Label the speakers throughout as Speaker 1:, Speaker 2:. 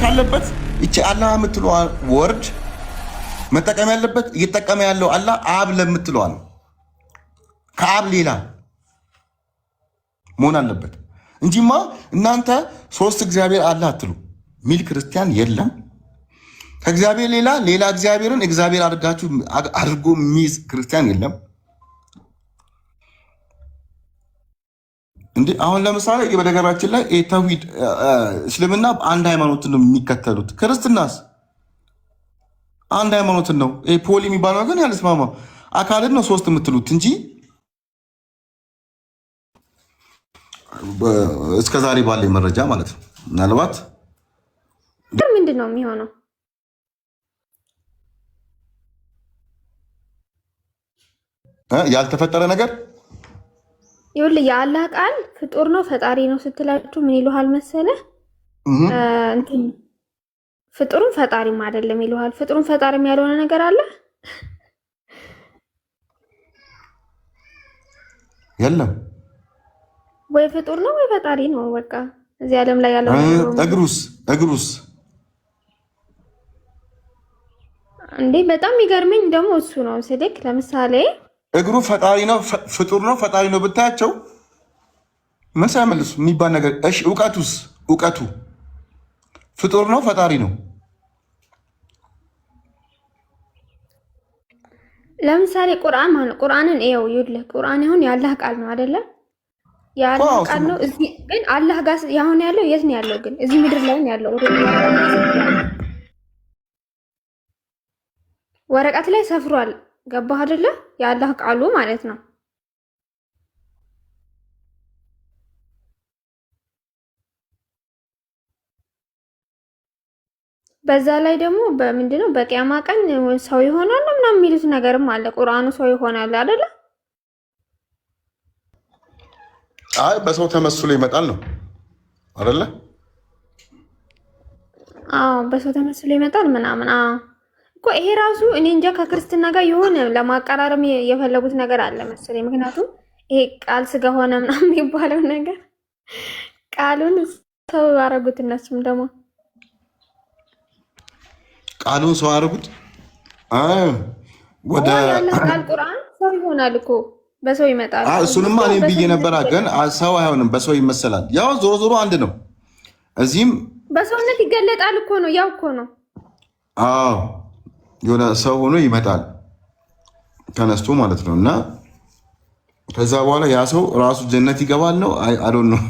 Speaker 1: ካለበት እቺ አላህ የምትለው ወርድ መጠቀም ያለበት እየተጠቀመ ያለው አላህ አብ ለምትለው ነው። ከአብ ሌላ መሆን አለበት እንጂማ እናንተ ሶስት እግዚአብሔር አላህ አትሉ ሚል ክርስቲያን የለም። ከእግዚአብሔር ሌላ እግዚአብሔርን እግዚአብሔር አድርጎ የሚይዝ ክርስቲያን የለም። እንዴ አሁን ለምሳሌ በነገራችን ላይ ተውሂድ እስልምና አንድ ሃይማኖትን ነው የሚከተሉት። ክርስትናስ አንድ ሃይማኖትን ነው። ፖሊ የሚባለው ግን ያልስማማ አካልን ነው ሶስት የምትሉት እንጂ እስከዛሬ ባለ መረጃ ማለት ነው። ምናልባት
Speaker 2: ምንድን ነው የሚሆነው?
Speaker 1: ያልተፈጠረ ነገር
Speaker 2: ይኸውልህ የአላህ ቃል ፍጡር ነው ፈጣሪ ነው ስትላችሁ ምን ይሉሃል መሰለህ? እንትን ፍጡሩም ፈጣሪም አይደለም ይሉሃል። ፍጡሩም ፈጣሪም ያልሆነ ነገር አለ
Speaker 1: የለም።
Speaker 2: ወይ ፍጡር ነው ወይ ፈጣሪ ነው። በቃ እዚህ ዓለም ላይ ያለው
Speaker 1: እግሩስ
Speaker 2: እንዴ በጣም የሚገርመኝ ደግሞ እሱ ነው ስልክ ለምሳሌ
Speaker 1: እግሩ ፈጣሪ ነው ፍጡር ነው ፈጣሪ ነው ብታያቸው ምን ሳይመልሱ የሚባል ነገር። እሺ እውቀቱ ፍጡር ነው ፈጣሪ ነው።
Speaker 2: ለምሳሌ ቁርአን ማለት ቁርአንን እየው ይኸውልህ ቁርአን ይሁን የአላህ ቃል ነው አይደለ? የአላህ ቃል ነው። እዚህ ግን አላህ ጋር ያሁን ያለው የት ነው ያለው? ግን እዚህ ምድር ላይ ነው ያለው። ወረቀት ላይ ሰፍሯል። ገባህ አይደለ? የአላህ ቃሉ ማለት ነው። በዛ ላይ ደግሞ በምንድነው በቂያማ ቀን ሰው ይሆናል ምናምን የሚሉት ነገርም አለ። ቁርአኑ ሰው ይሆናል አይደለ?
Speaker 1: አይ በሰው ተመስሎ ይመጣል ነው አይደለ?
Speaker 2: አዎ በሰው ተመስሎ ይመጣል ምናምን። አዎ እኮ ይሄ ራሱ እኔ እንጃ ከክርስትና ጋር የሆነ ለማቀራረም የፈለጉት ነገር አለ መሰለኝ። ምክንያቱም ይሄ ቃል ስጋ ሆነ ምናምን የሚባለው ነገር ቃሉን ሰው አደረጉት። እነሱም ደግሞ
Speaker 1: ቃሉን ሰው አደረጉት። ወደ
Speaker 2: ቃል ቁርአን ሰው ይሆናል እኮ በሰው ይመጣል።
Speaker 1: እሱንማ እኔም ብዬ ነበር፣ ግን ሰው አይሆንም በሰው ይመሰላል። ያው ዞሮ አንድ ነው። እዚህም
Speaker 2: በሰውነት ይገለጣል እኮ ነው። ያው እኮ ነው።
Speaker 1: አዎ የሆነ ሰው ሆኖ ይመጣል ተነስቶ ማለት ነው። እና ከዛ በኋላ ያ ሰው ራሱ ጀነት ይገባል ነው አዶን ነው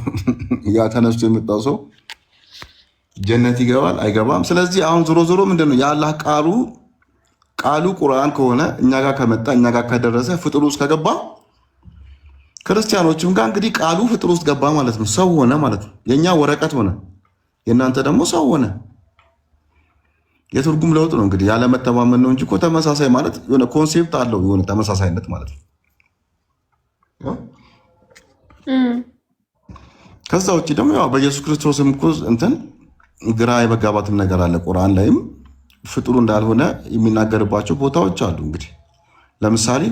Speaker 1: ያ ተነስቶ የመጣው ሰው ጀነት ይገባል አይገባም። ስለዚህ አሁን ዞሮ ምንድነው የአላህ ቃሉ ቁርአን ከሆነ እኛ ጋር ከመጣ እኛ ጋር ከደረሰ ፍጡር ውስጥ ከገባ ክርስቲያኖችም ጋር እንግዲህ ቃሉ ፍጡር ውስጥ ገባ ማለት ነው። ሰው ሆነ ማለት ነው። የኛ ወረቀት ሆነ፣ የእናንተ ደግሞ ሰው ሆነ። የትርጉም ለውጥ ነው እንግዲህ ያለመተማመን ነው እንጂ እኮ ተመሳሳይ ማለት የሆነ ኮንሴፕት አለው የሆነ ተመሳሳይነት ማለት ነው። ከዛ ውጭ ደግሞ ያው በኢየሱስ ክርስቶስም እኮ እንትን ግራ የመጋባትም ነገር አለ። ቁርአን ላይም ፍጡሩ እንዳልሆነ የሚናገርባቸው ቦታዎች አሉ። እንግዲህ ለምሳሌ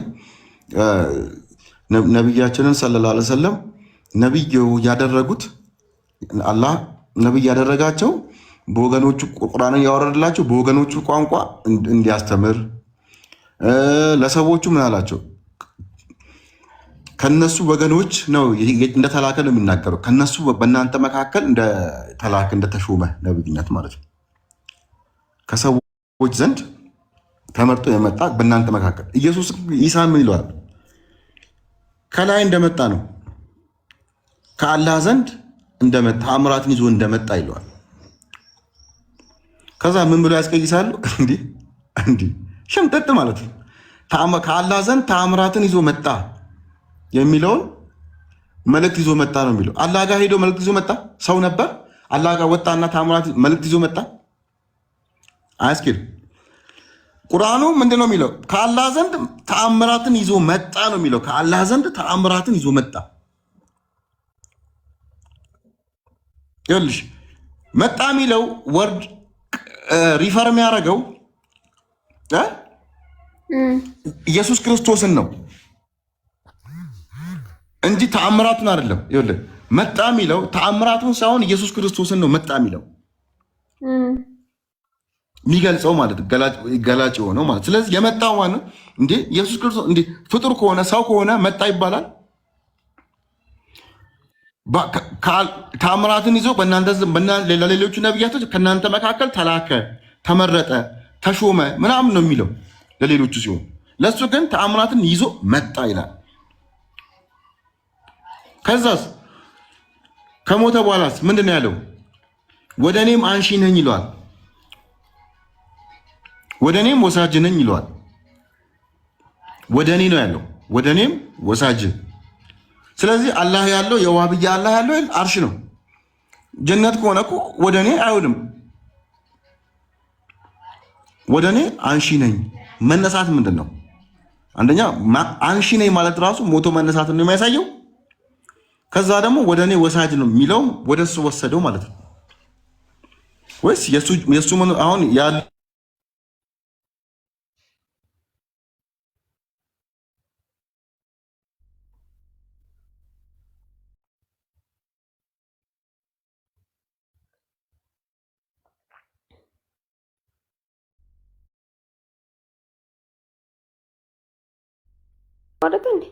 Speaker 1: ነቢያችንን ሰለላሁ ዐለይሂ ወሰለም ነቢይ ያደረጉት አላህ ነቢይ ያደረጋቸው በወገኖቹ ቁርአንን ያወረደላቸው በወገኖቹ ቋንቋ እንዲያስተምር ለሰዎቹ ምን አላቸው? ከነሱ ወገኖች ነው እንደተላከ ነው የሚናገረው። ከነሱ በእናንተ መካከል እንደተላከ እንደተሾመ ነብይነት ማለት ነው። ከሰዎች ዘንድ ተመርጦ የመጣ በእናንተ መካከል። ኢየሱስ ኢሳ ምን ይለዋል? ከላይ እንደመጣ ነው፣ ከአላህ ዘንድ እንደመጣ ተአምራትን ይዞ እንደመጣ ይለዋል። ከዛ ምን ብሎ ያስቀይሳሉ? እንዲህ ሸምጠጥ ማለት ነው። ከአላህ ዘንድ ተአምራትን ይዞ መጣ የሚለውን መልእክት ይዞ መጣ ነው የሚለው። አላህ ጋር ሄዶ መልእክት ይዞ መጣ። ሰው ነበር። አላህ ጋር ወጣና ተአምራት መልእክት ይዞ መጣ። አያስኬድም። ቁርአኑ ምንድን ነው የሚለው? ከአላህ ዘንድ ተአምራትን ይዞ መጣ ነው የሚለው። ከአላህ ዘንድ ተአምራትን ይዞ መጣ። ይኸውልሽ መጣ የሚለው ወርድ ሪፈር የሚያደርገው ኢየሱስ ክርስቶስን ነው እንጂ ተአምራቱን አይደለም። ይኸውልህ መጣ የሚለው ተአምራቱን ሳይሆን ኢየሱስ ክርስቶስን ነው መጣ የሚለው። የሚገልጸው ማለት ገላጭ የሆነው ማለት። ስለዚህ የመጣው ማለት እንዴ ኢየሱስ ክርስቶስ እንዴ ፍጡር ከሆነ ሰው ከሆነ መጣ ይባላል? ተአምራትን ይዞ ለሌሎቹ ነቢያቶች ከእናንተ መካከል ተላከ፣ ተመረጠ፣ ተሾመ ምናምን ነው የሚለው ለሌሎቹ ሲሆን፣ ለእሱ ግን ተአምራትን ይዞ መጣ ይላል። ከዛስ ከሞተ በኋላስ ምንድን ነው ያለው? ወደ እኔም አንሺ ነኝ ይለዋል። ወደ እኔም ወሳጅ ነኝ ይለዋል። ወደ እኔ ነው ያለው፣ ወደ እኔም ወሳጅ። ስለዚህ አላህ ያለው የዋህብያ አላህ ያለው አርሽ ነው። ጀነት ከሆነ እኮ ወደ እኔ አይውልም። ወደ እኔ አንሺ ነኝ መነሳት ምንድን ነው? አንደኛ አንሺ ነኝ ማለት ራሱ ሞቶ መነሳት ነው የሚያሳየው። ከዛ ደግሞ ወደ እኔ ወሳጅ ነው የሚለው ወደ እሱ ወሰደው ማለት ነው ወይስ የሱ አሁን ያለ
Speaker 2: ማለት እንዴ?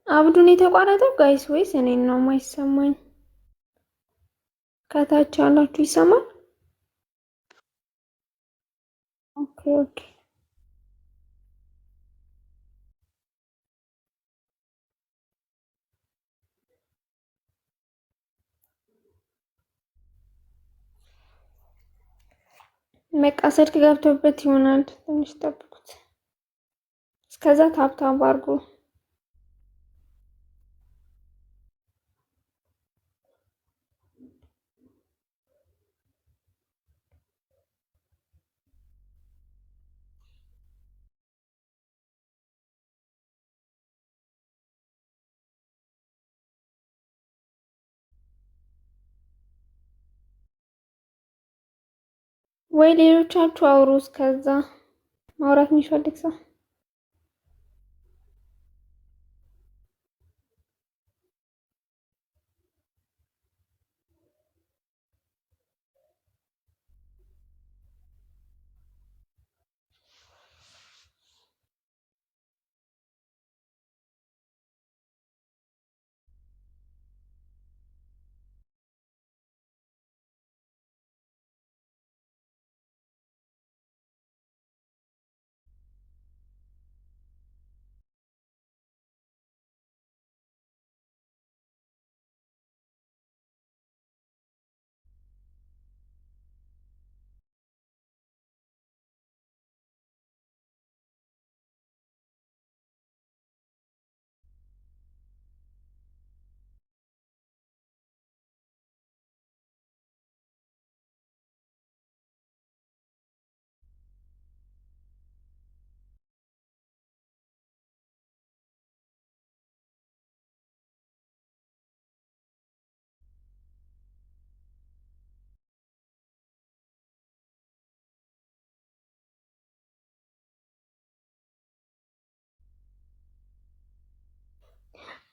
Speaker 2: አብዱን የተቋረጠው ጋይስ ወይስ እኔን ነው የማይሰማኝ? ከታች ያላችሁ ይሰማል? ኦኬ ኦኬ። በቃ ስልክ ገብቶበት ይሆናል። ትንሽ ጠብቁት። እስከዛ ታብታብ አድርጉ። ወይ ሌሎቻችሁ አውሩ። እስከዛ ማውራት የሚፈልግ ሰው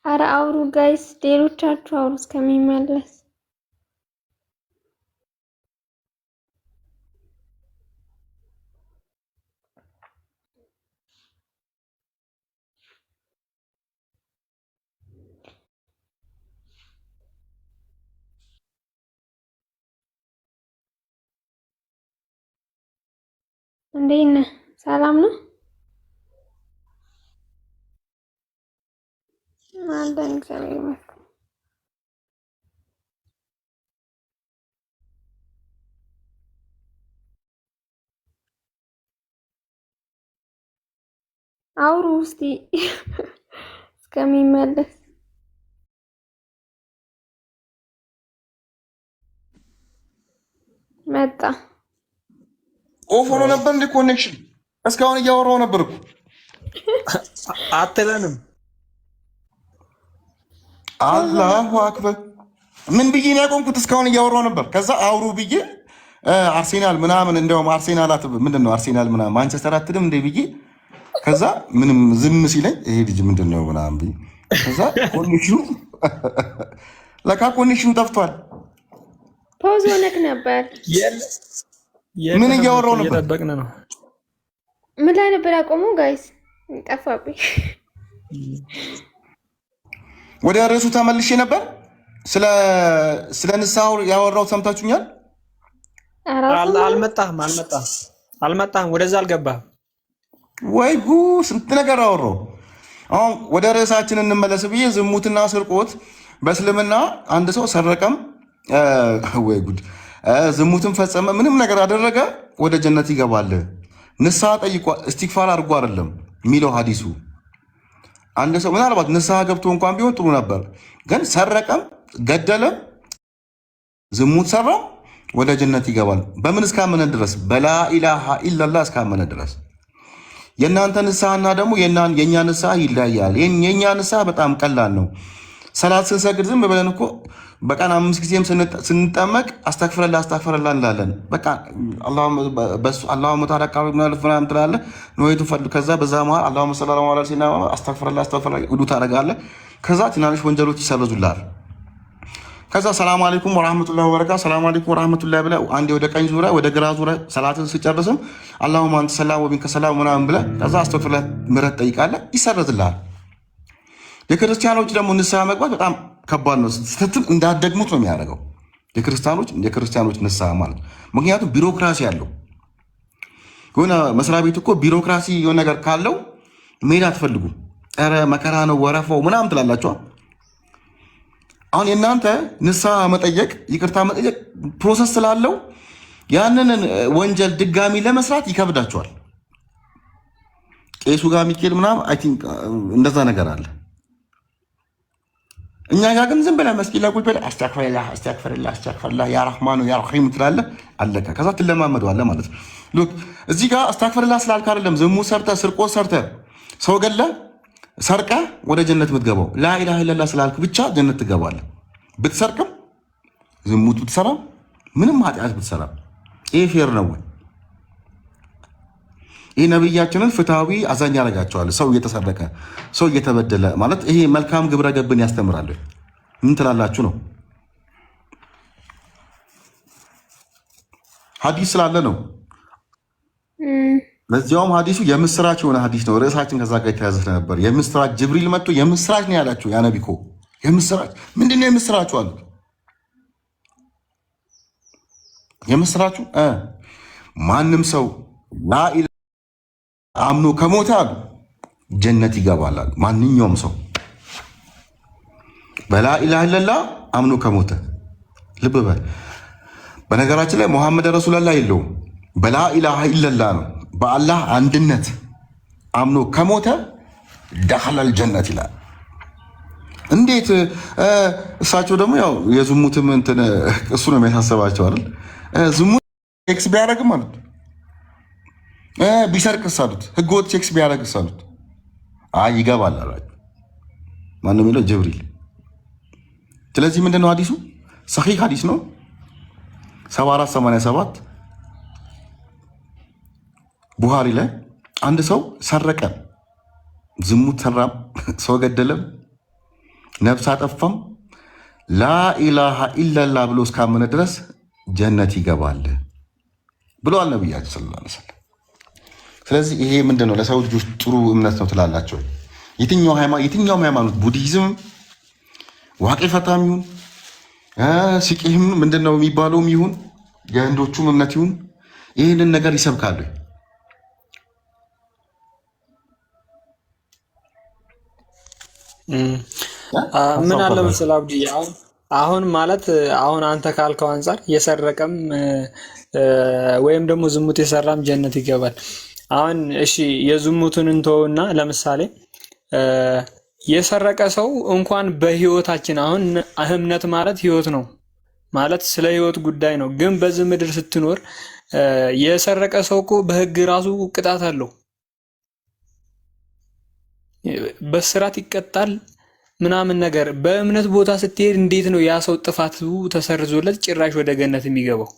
Speaker 2: አረ አውሩ ጋይስ፣ ሌሎቻችሁ አውሩ እስከሚመለስ። እንዴት ነህ? ሰላም ነው? አለን እግዚአብሔር ይመስገን። አውሩ እስቲ እስከሚመለስ። መጣ።
Speaker 1: ኦፍ ሆኖ ነበር እንደ ኮኔክሽን እስካሁን እያወራሁ ነበር እኮ
Speaker 3: አትለንም።
Speaker 1: አላሁ አክበር። ምን ብዬ ነው ያቆምኩት? እስካሁን እያወራሁ ነበር። ከዛ አውሩ ብዬ አርሴናል ምናምን እንደውም አርሴናል ምንድን ነው አርሴናል ምናምን ማንቸስተር አትልም እንደ ብዬ ከዛ ምንም ዝም ሲለኝ ይሄ ልጅ ምንድን ነው ምናምን ብዬ ከዛ ኮኔክሽኑ ለካ ኮኔክሽኑ ጠፍቷል።
Speaker 2: ፖዝ ሆነክ ነበር።
Speaker 1: ምን እያወራሁ ነበር?
Speaker 3: እየጠበቅን ነው።
Speaker 2: ምን ላይ ነበር ያቆመው? ጋይስ ጠፋብኝ።
Speaker 1: ወደ ርዕሱ ተመልሼ ነበር። ስለ ንስሐው ያወራው ሰምታችሁኛል?
Speaker 3: አልመጣህም፣ ወደዛ አልገባህም
Speaker 1: ወይ? ስንት ነገር አወራው። አሁን ወደ ርዕሳችን እንመለስ ብዬ ዝሙትና ስርቆት በእስልምና አንድ ሰው ሰረቀም ወይ ጉድ ዝሙትን ፈጸመ ምንም ነገር አደረገ ወደ ጀነት ይገባል። ንስሐ ጠይቋ እስቲግፋር አድርጎ አይደለም የሚለው ሐዲሱ። አንድ ሰው ምናልባት ንስሐ ገብቶ እንኳን ቢሆን ጥሩ ነበር። ግን ሰረቀም፣ ገደለም፣ ዝሙት ሰራም ወደ ጀነት ይገባል። በምን እስካመነ ድረስ? በላኢላሃ ኢላላህ እስካመነ ድረስ። የእናንተ ንስሐና ደግሞ የእኛ ንስሐ ይለያያል። የእኛ ንስሐ በጣም ቀላል ነው። ሰላት ስንሰግድ ዝም ብለን እኮ በቀን 5 ጊዜም ስንጠመቅ አስተግፍረላ እንላለን። በቃ አላሁመ ተዓላ ምናምን ትላለህ ነወይቱ ፈል ከዛ በዛ መሃል አላሁመ ሰለላሁ ዐለይሂ ወሰለም አስተግፍረላ ውዱ ታደርጋለህ። ከዛ ትናንሽ ወንጀሎች ይሰረዙልሃል። ከዛ ሰላም አለይኩም ወራህመቱላሂ ወበረካቱ ሰላም አለይኩም ወራህመቱላሂ ብለህ አንዴ ወደ ቀኝ ዙሪያ ወደ ግራ ዙሪያ ሰላትን ስጨርስም አላሁመ አንተ ሰላም ወሚንከ ሰላም ምናምን ብለህ ከዛ አስተግፍረላ ምህረት ጠይቃለህ፣ ይሰረዝልሃል። የክርስቲያኖች ደግሞ ንስሐ መግባት በጣም ከባድ ነው። ስትትም እንዳትደግሙት ነው የሚያደርገው የክርስቲያኖች ንስሐ ማለት። ምክንያቱም ቢሮክራሲ አለው። የሆነ መስሪያ ቤት እኮ ቢሮክራሲ የሆነ ነገር ካለው መሄድ አትፈልጉም። ኧረ መከራ ነው ወረፋው ምናምን ትላላችኋል። አሁን የእናንተ ንስሐ መጠየቅ ይቅርታ መጠየቅ ፕሮሰስ ስላለው ያንን ወንጀል ድጋሚ ለመስራት ይከብዳቸዋል። ቄሱ ጋር ሚካኤል ምናምን አይ ቲንክ እንደዛ ነገር አለ። እኛ ጋር ግን ዝም ብለህ መስጊድ ላይ ቁጭ ብለህ አስተግፍርላህ ያ ረሕማኑ ያ ረሒም ትላለህ፣ አለቀ። ከዛ ትለማመደዋለህ ማለት ነው። ሉክ እዚህ ጋር አስተግፍርላህ ስላልክ አይደለም ዝሙት ሰርተህ ስርቆት ሰርተህ ሰው ገለህ ሰርቀህ ወደ ጀነት የምትገባው። ላኢላሃ ኢለላህ ስላልክ ብቻ ጀነት ትገባለህ። ብትሰርቅም ዝሙት ብትሰራም ምንም ኃጢአት ብትሰራም ይህ ፌር ነው ወይ? ይህ ነቢያችንን ፍትሐዊ አዛኝ ያደርጋቸዋል። ሰው እየተሰረቀ ሰው እየተበደለ ማለት ይሄ መልካም ግብረ ገብን ያስተምራል። ምን ትላላችሁ ነው? ሐዲስ ስላለ ነው። ለዚያውም ሐዲሱ የምስራች የሆነ ሐዲስ ነው። ርዕሳችን ከዛ ጋር የተያዘ ነበር። የምስራች ጅብሪል መጥቶ የምስራች ነው ያላችሁ። ያ ነቢኮ የምስራች ምንድነው? የምስራችሁ አሉት። የምስራችሁ ማንም ሰው ላኢላሃ አምኖ ከሞተ አሉ ጀነት ይገባል አሉ። ማንኛውም ሰው በላኢላሃ ኢለላህ አምኖ ከሞተ ልብ በል። በነገራችን ላይ ሙሐመድ ረሱላላህ የለውም በላኢላሃ ኢለላህ ነው። በአላህ አንድነት አምኖ ከሞተ ደኸለል ጀነት ይላል። እንዴት? እሳቸው ደግሞ ያው የዝሙትም እንትን እሱ ነው የሚያሳሰባቸው አይደል? ዝሙት ሴክስ ቢያደርግም ማለት ቢሰርቅስ አሉት። ህገወጥ ሴክስ ቢያደርግስ አሉት። አይ ይገባል አላቸው። ማነው የሚለው? ጅብሪል። ስለዚህ ምንድን ነው ሐዲሱ? ሰሒህ ሐዲስ ነው 7487 ቡሃሪ ላይ አንድ ሰው ሰረቀ፣ ዝሙት ሰራም፣ ሰው ገደለም፣ ነፍስ አጠፋም ላኢላሃ ኢለላህ ብሎ እስካመነ ድረስ ጀነት ይገባል ብለዋል ነቢያችን ሰለላሁ ዐለይሂ ወሰለም። ስለዚህ ይሄ ምንድን ነው ለሰው ልጆች ጥሩ እምነት ነው ትላላቸው? የትኛውም ሃይማኖት ቡዲዝም፣ ዋቄ ፈታም ይሁን ሲቂህም ምንድን ነው የሚባለውም ይሁን የህንዶቹም እምነት ይሁን ይህንን ነገር ይሰብካሉ።
Speaker 3: ምን አለ መሰለህ አብዲ፣ አሁን ማለት አሁን አንተ ካልከው አንጻር የሰረቀም ወይም ደግሞ ዝሙት የሰራም ጀነት ይገባል። አሁን እሺ የዝሙቱን እንተውና ለምሳሌ የሰረቀ ሰው እንኳን በህይወታችን አሁን እምነት ማለት ህይወት ነው ማለት ስለ ህይወት ጉዳይ ነው። ግን በዚህ ምድር ስትኖር የሰረቀ ሰው እኮ በህግ ራሱ ቅጣት አለው፣ በስራት ይቀጣል ምናምን ነገር። በእምነት ቦታ ስትሄድ እንዴት ነው ያ ሰው ጥፋቱ ተሰርዞለት ጭራሽ ወደ ገነት የሚገባው?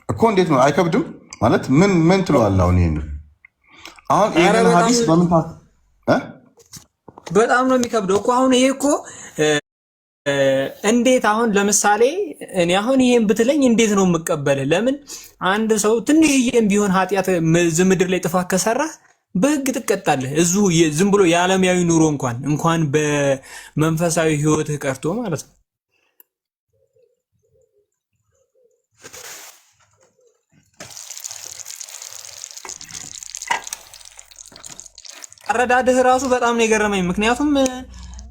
Speaker 1: እኮ እንዴት ነው አይከብድም? ማለት ምን ትለዋለህ? አሁን ይሄን ሐዲስ በምን
Speaker 3: በጣም ነው የሚከብደው እኮ አሁን ይሄ እኮ እንዴት አሁን ለምሳሌ እኔ አሁን ይሄን ብትለኝ እንዴት ነው የምቀበልህ? ለምን አንድ ሰው ትንሽዬም ቢሆን ኃጢአት ምድር ላይ ጥፋት ከሰራ በህግ ትቀጣለህ። እዚሁ ዝም ብሎ የዓለማዊ ኑሮ እንኳን በመንፈሳዊ ህይወትህ ቀርቶ ማለት ነው። አረዳድህ ራሱ በጣም ነው የገረመኝ። ምክንያቱም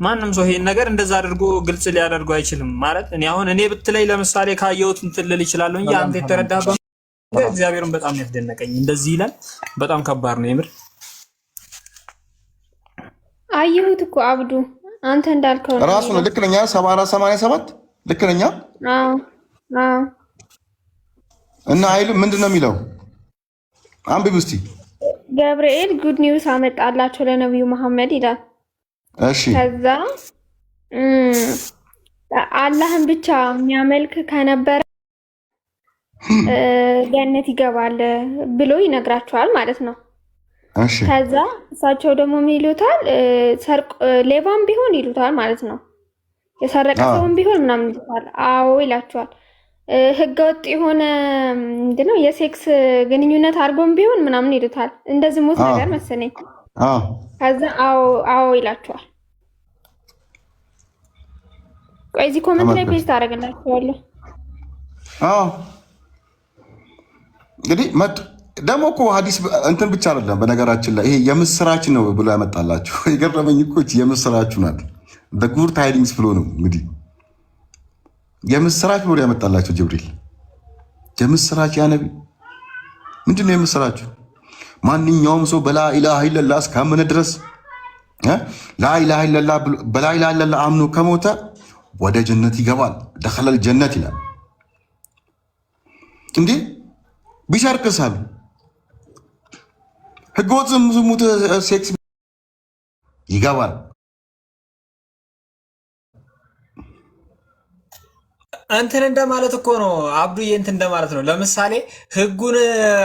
Speaker 3: ማንም ሰው ይሄን ነገር እንደዛ አድርጎ ግልጽ ሊያደርገው አይችልም። ማለት እኔ ብትለይ ለምሳሌ ካየሁት እንትን ልል ይችላል እንጂ አንተ የተረዳኸው እግዚአብሔርን በጣም ነው ያስደነቀኝ። እንደዚህ ይላል። በጣም ከባድ ነው የምር።
Speaker 2: አየሁት እኮ አብዱ አንተ እንዳልከው ነው
Speaker 1: ራሱ ነው። ልክ ነኝ። 7487 ልክ ነኝ።
Speaker 2: አዎ
Speaker 1: እና አይልም ምንድን ነው የሚለው? አንብብ እስቲ።
Speaker 2: ገብርኤል ጉድ ኒውስ አመጣላቸው ለነብዩ መሐመድ ይላል።
Speaker 1: እሺ
Speaker 2: ከዛ አላህን ብቻ የሚያመልክ ከነበረ ገነት ይገባል ብሎ ይነግራቸዋል ማለት ነው።
Speaker 1: እሺ
Speaker 2: ከዛ እሳቸው ደግሞ ምን ይሉታል? ሌባም ቢሆን ይሉታል ማለት ነው። የሰረቀ ሰውም ቢሆን ምናምን ይሉታል። አዎ ይላቸዋል። ህገወጥ የሆነ ምንድነው የሴክስ ግንኙነት አድርጎም ቢሆን ምናምን ይሉታል። እንደዚህ ሞት ነገር መሰለኝ። ከዛ አዎ ይላቸዋል። ቆይ እዚህ ኮሜንት ላይ ፔስት አደርግላችኋለሁ። እንግዲህ
Speaker 1: ደግሞ እኮ ሐዲስ እንትን ብቻ አይደለም። በነገራችን ላይ ይሄ የምስራች ነው ብሎ ያመጣላችሁ። የገረመኝ እኮ የምስራችሁ ናት። በጉድ ታይዲንግስ ብሎ ነው እንግዲህ የምስራች ብሎ ያመጣላችሁ ጅብሪል። የምስራች ያ ነቢ ምንድን ነው የምስራችሁ? ማንኛውም ሰው በላኢላሃ ኢለላህ እስካመነ ድረስ ላኢላሃ ኢለላህ በላኢላሃ ኢለላህ አምኖ ከሞተ ወደ ጀነት ይገባል። ደኸለል ጀነት ይላል። እንዴ ቢሰርቅሳል ህገወጥ ዝሙት ሴክስ ይገባል።
Speaker 3: እንትን እንደማለት እኮ ነው አብዱዬ፣ እንትን እንደማለት ነው። ለምሳሌ ህጉን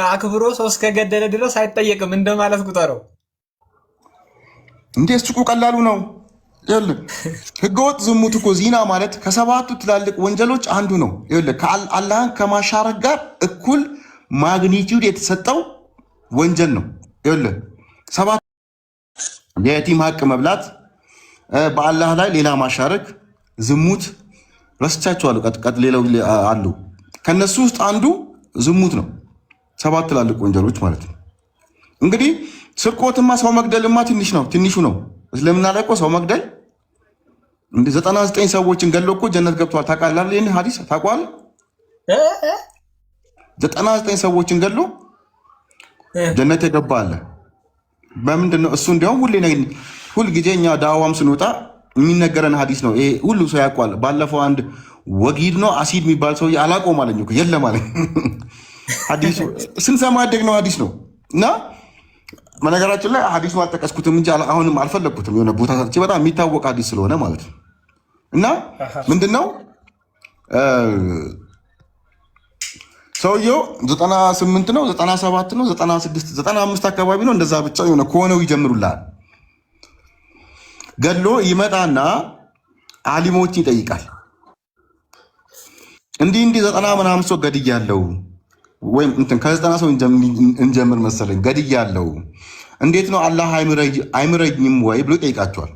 Speaker 3: አክብሮ ሰው እስከገደለ ድረስ አይጠየቅም እንደማለት ቁጠረው።
Speaker 1: እንዴ እሱ ቀላሉ ነው። ይኸውልህ ህገወጥ ዝሙት እኮ ዚና ማለት ከሰባቱ ትላልቅ ወንጀሎች አንዱ ነው። ይኸውልህ ከአላህን ከማሻረክ ጋር እኩል ማግኒቲዩድ የተሰጠው ወንጀል ነው። ይኸውልህ ሰባት የየቲም ሀቅ መብላት፣ በአላህ ላይ ሌላ ማሻረክ፣ ዝሙት ረስቻቸዋለሁ። ቀጥቀጥ ሌላው አሉ። ከነሱ ውስጥ አንዱ ዝሙት ነው። ሰባት ትላልቅ ወንጀሎች ማለት ነው። እንግዲህ ስርቆትማ ሰው መግደልማ ትንሹ ነው። እስልምና ላይ እኮ ሰው መግደል እንደ 99 ሰዎችን ገድሎ እኮ ጀነት ገብቷል። ታውቃለህ? ይሄን ሐዲስ ታውቀዋለህ? 99 ሰዎችን ገድሎ ጀነት የገባ አለ። በምንድን ነው እሱ? እንዲያውም ሁል ጊዜ እኛ ዳዋም ስንወጣ የሚነገረን ሐዲስ ነው። ይሄ ሁሉ ሰው ያውቋል። ባለፈው አንድ ወጊድ ነው አሲድ የሚባል ሰው አላውቀውም አለኝ እኮ የለም አለኝ። ሐዲሱ ስንሰማ ያደግነው ሐዲስ ነው እና በነገራችን ላይ ሐዲሱን አልጠቀስኩትም እንጂ አሁንም አልፈለግኩትም። የሆነ ቦታ ሰጥቼ በጣም የሚታወቅ ሐዲስ ስለሆነ ማለት ነው። እና ምንድነው ሰውየው 98 ነው 97 ነው 96 95 አካባቢ ነው እንደዛ ብቻ የሆነ ከሆነው ይጀምሩላል። ገድሎ ይመጣና አሊሞችን ይጠይቃል። እንዲህ 90 ምናምን ሰው ገድያለሁ ወይም ከ90 ሰው እንጀምር መሰለኝ ገድያለሁ፣ እንዴት ነው አላህ አይምረኝም ወይ ብሎ ይጠይቃቸዋል።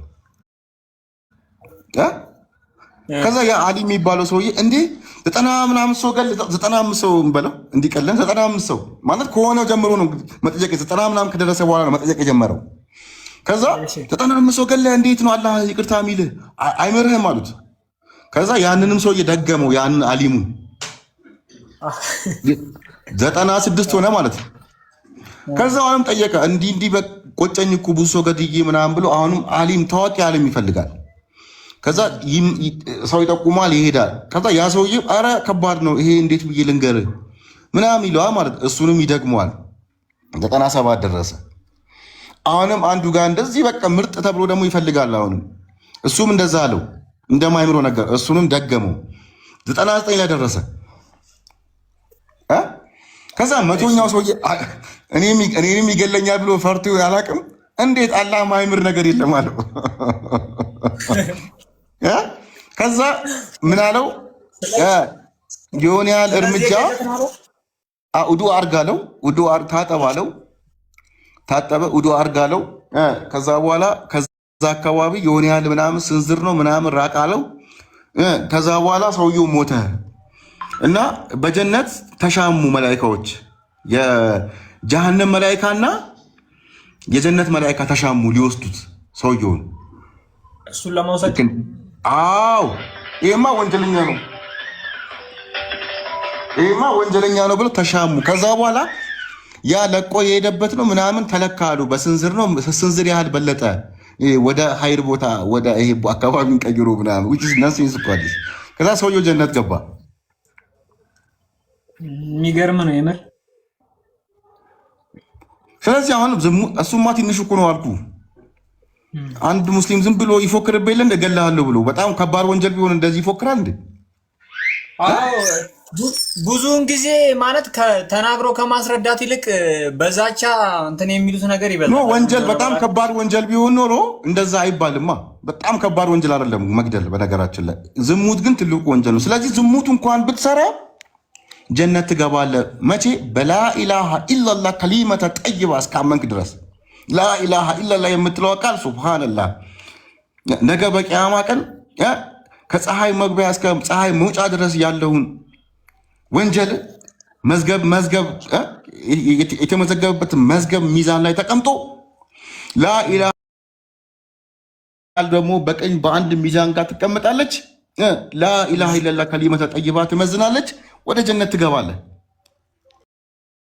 Speaker 1: ከዛ ያ አሊ የሚባለው ሰውዬ እንዴ 90 ምናምን ሰው ገል 95 ሰው እንበለው እንዲቀለን 95 ሰው ማለት ከሆነ ጀምሮ ነው መጠየቅ። 90 ምናምን ከደረሰ በኋላ ነው መጠየቅ የጀመረው። ከዛ 95 ሰው ገለ እንዴት ነው አላህ ይቅርታ የሚልህ አይምርህም አሉት። ከዛ ያንንም ሰውዬ ደገመው ያንን አሊሙን 96 ሆነ ማለት ነው። ከዛ አሁንም ጠየቀ እንዲህ በቆጨኝ እኮ ብዙ ሰው ገድዬ ምናምን ብሎ አሁንም አሊም ታዋቂ አሊም ይፈልጋል። ከዛ ሰው ይጠቁማል ይሄዳል። ከዛ ያ ሰውዬ አረ ከባድ ነው ይሄ እንዴት ብዬ ልንገርህ ምናምን ይለዋል ማለት እሱንም ይደግመዋል። 97 ደረሰ። አሁንም አንዱ ጋር እንደዚህ በቃ ምርጥ ተብሎ ደግሞ ይፈልጋል። አሁንም እሱም እንደዛ አለው እንደማይምሮ ነገር እሱንም ደገመው። 99 ላይ ደረሰ። ከዛ መቶኛው ሰውዬ እኔንም ይገለኛል ብሎ ፈርቶ ያላቅም እንዴት አላህ ማይምር ነገር የለም አለው። ከዛ ምን አለው የሆነ ያህል እርምጃ ውዱ አርጋለው ውዱ ታጠባለው ታጠበ ውዱ አርጋለው። ከዛ በኋላ ከዛ አካባቢ የሆነ ያህል ምናምን ስንዝር ነው ምናምን ራቃለው። ከዛ በኋላ ሰውየው ሞተ እና በጀነት ተሻሙ መላኢካዎች የጀሃነም መላኢካና የጀነት መላኢካ ተሻሙ ሊወስዱት ሰውየውን
Speaker 3: እሱን ለማውሰድ።
Speaker 1: አዎ ይሄማ ወንጀለኛ ነው ይሄማ ወንጀለኛ ነው ብሎ ተሻሙ። ከዛ በኋላ ያ ለቆ የሄደበት ነው ምናምን ተለካሉ። በስንዝር ነው ስንዝር ያህል በለጠ ወደ ሀይር ቦታ ወደ ይሄ አካባቢን ቀይሮ ምናምን which is nonsense እኮ አዲስ። ከዛ ሰውየው ጀነት ገባ።
Speaker 3: የሚገርም ነው የምር።
Speaker 1: ስለዚህ አሁን እሱማ ትንሽ እኮ ነው አልኩ። አንድ ሙስሊም ዝም ብሎ ይፎክርብህ የለ እንደገላለሁ ብሎ በጣም ከባድ ወንጀል ቢሆን እንደዚህ ይፎክራል እንዴ?
Speaker 3: አዎ ብዙውን ጊዜ ማለት ተናግሮ ከማስረዳት ይልቅ በዛቻ እንትን የሚሉት ነገር ይበዛል።
Speaker 1: ወንጀል በጣም ከባድ ወንጀል ቢሆን ኖሮ እንደዛ አይባልማ። በጣም ከባድ ወንጀል አይደለም መግደል። በነገራችን ላይ ዝሙት ግን ትልቁ ወንጀል ነው። ስለዚህ ዝሙት እንኳን ብትሰራ ጀነት ትገባለህ። መቼ? በላኢላሃ ኢላላህ ከሊመተ ጠይባ እስካመንክ ድረስ። ላኢላሃ ኢላላህ የምትለው ቃል ሱብሃንላህ ነገ በቂያማ ቀን ከፀሐይ መግቢያ እስከ ፀሐይ መውጫ ድረስ ያለውን ወንጀል መዝገብ የተመዘገበበት መዝገብ ሚዛን ላይ ተቀምጦ ላኢላሃ ደግሞ በቀኝ በአንድ ሚዛን ጋር ትቀመጣለች። ላኢላሃ ኢላላህ ከሊመተ ጠይባ ትመዝናለች። ወደ ጀነት ትገባለህ።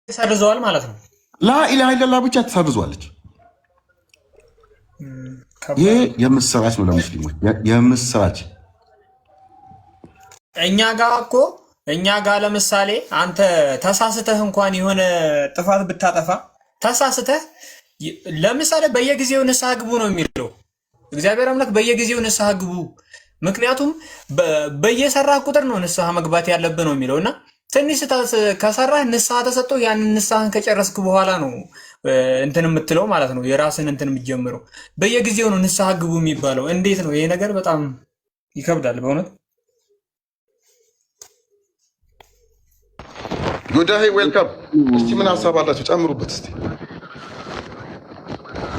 Speaker 3: ተሰርዘዋል ማለት ነው።
Speaker 1: ላኢላሃ ኢላላህ ብቻ ተሰርዟለች። ይሄ የምስራች ነው ለሙስሊሞች፣ የምስራች።
Speaker 3: እኛ ጋር ለምሳሌ አንተ ተሳስተህ እንኳን የሆነ ጥፋት ብታጠፋ ተሳስተህ ለምሳሌ በየጊዜው ንስሐ ግቡ ነው የሚለው እግዚአብሔር አምላክ። በየጊዜው ንስሐ ግቡ፣ ምክንያቱም በየሰራህ ቁጥር ነው ንስሐ መግባት ያለብህ ነው የሚለው እና ትንሽ ከሰራህ ንስሐ ተሰጥቶ ያንን ንስሐን ከጨረስክ በኋላ ነው እንትን የምትለው ማለት ነው። የራስን እንትን የምትጀምረው በየጊዜው ነው ንስሐ ግቡ የሚባለው። እንዴት ነው ይሄ ነገር? በጣም ይከብዳል በእውነት።
Speaker 1: ጉዳይ ዌልካም። እስቲ ምን ሀሳብ አላችሁ? ጨምሩበት እስቲ።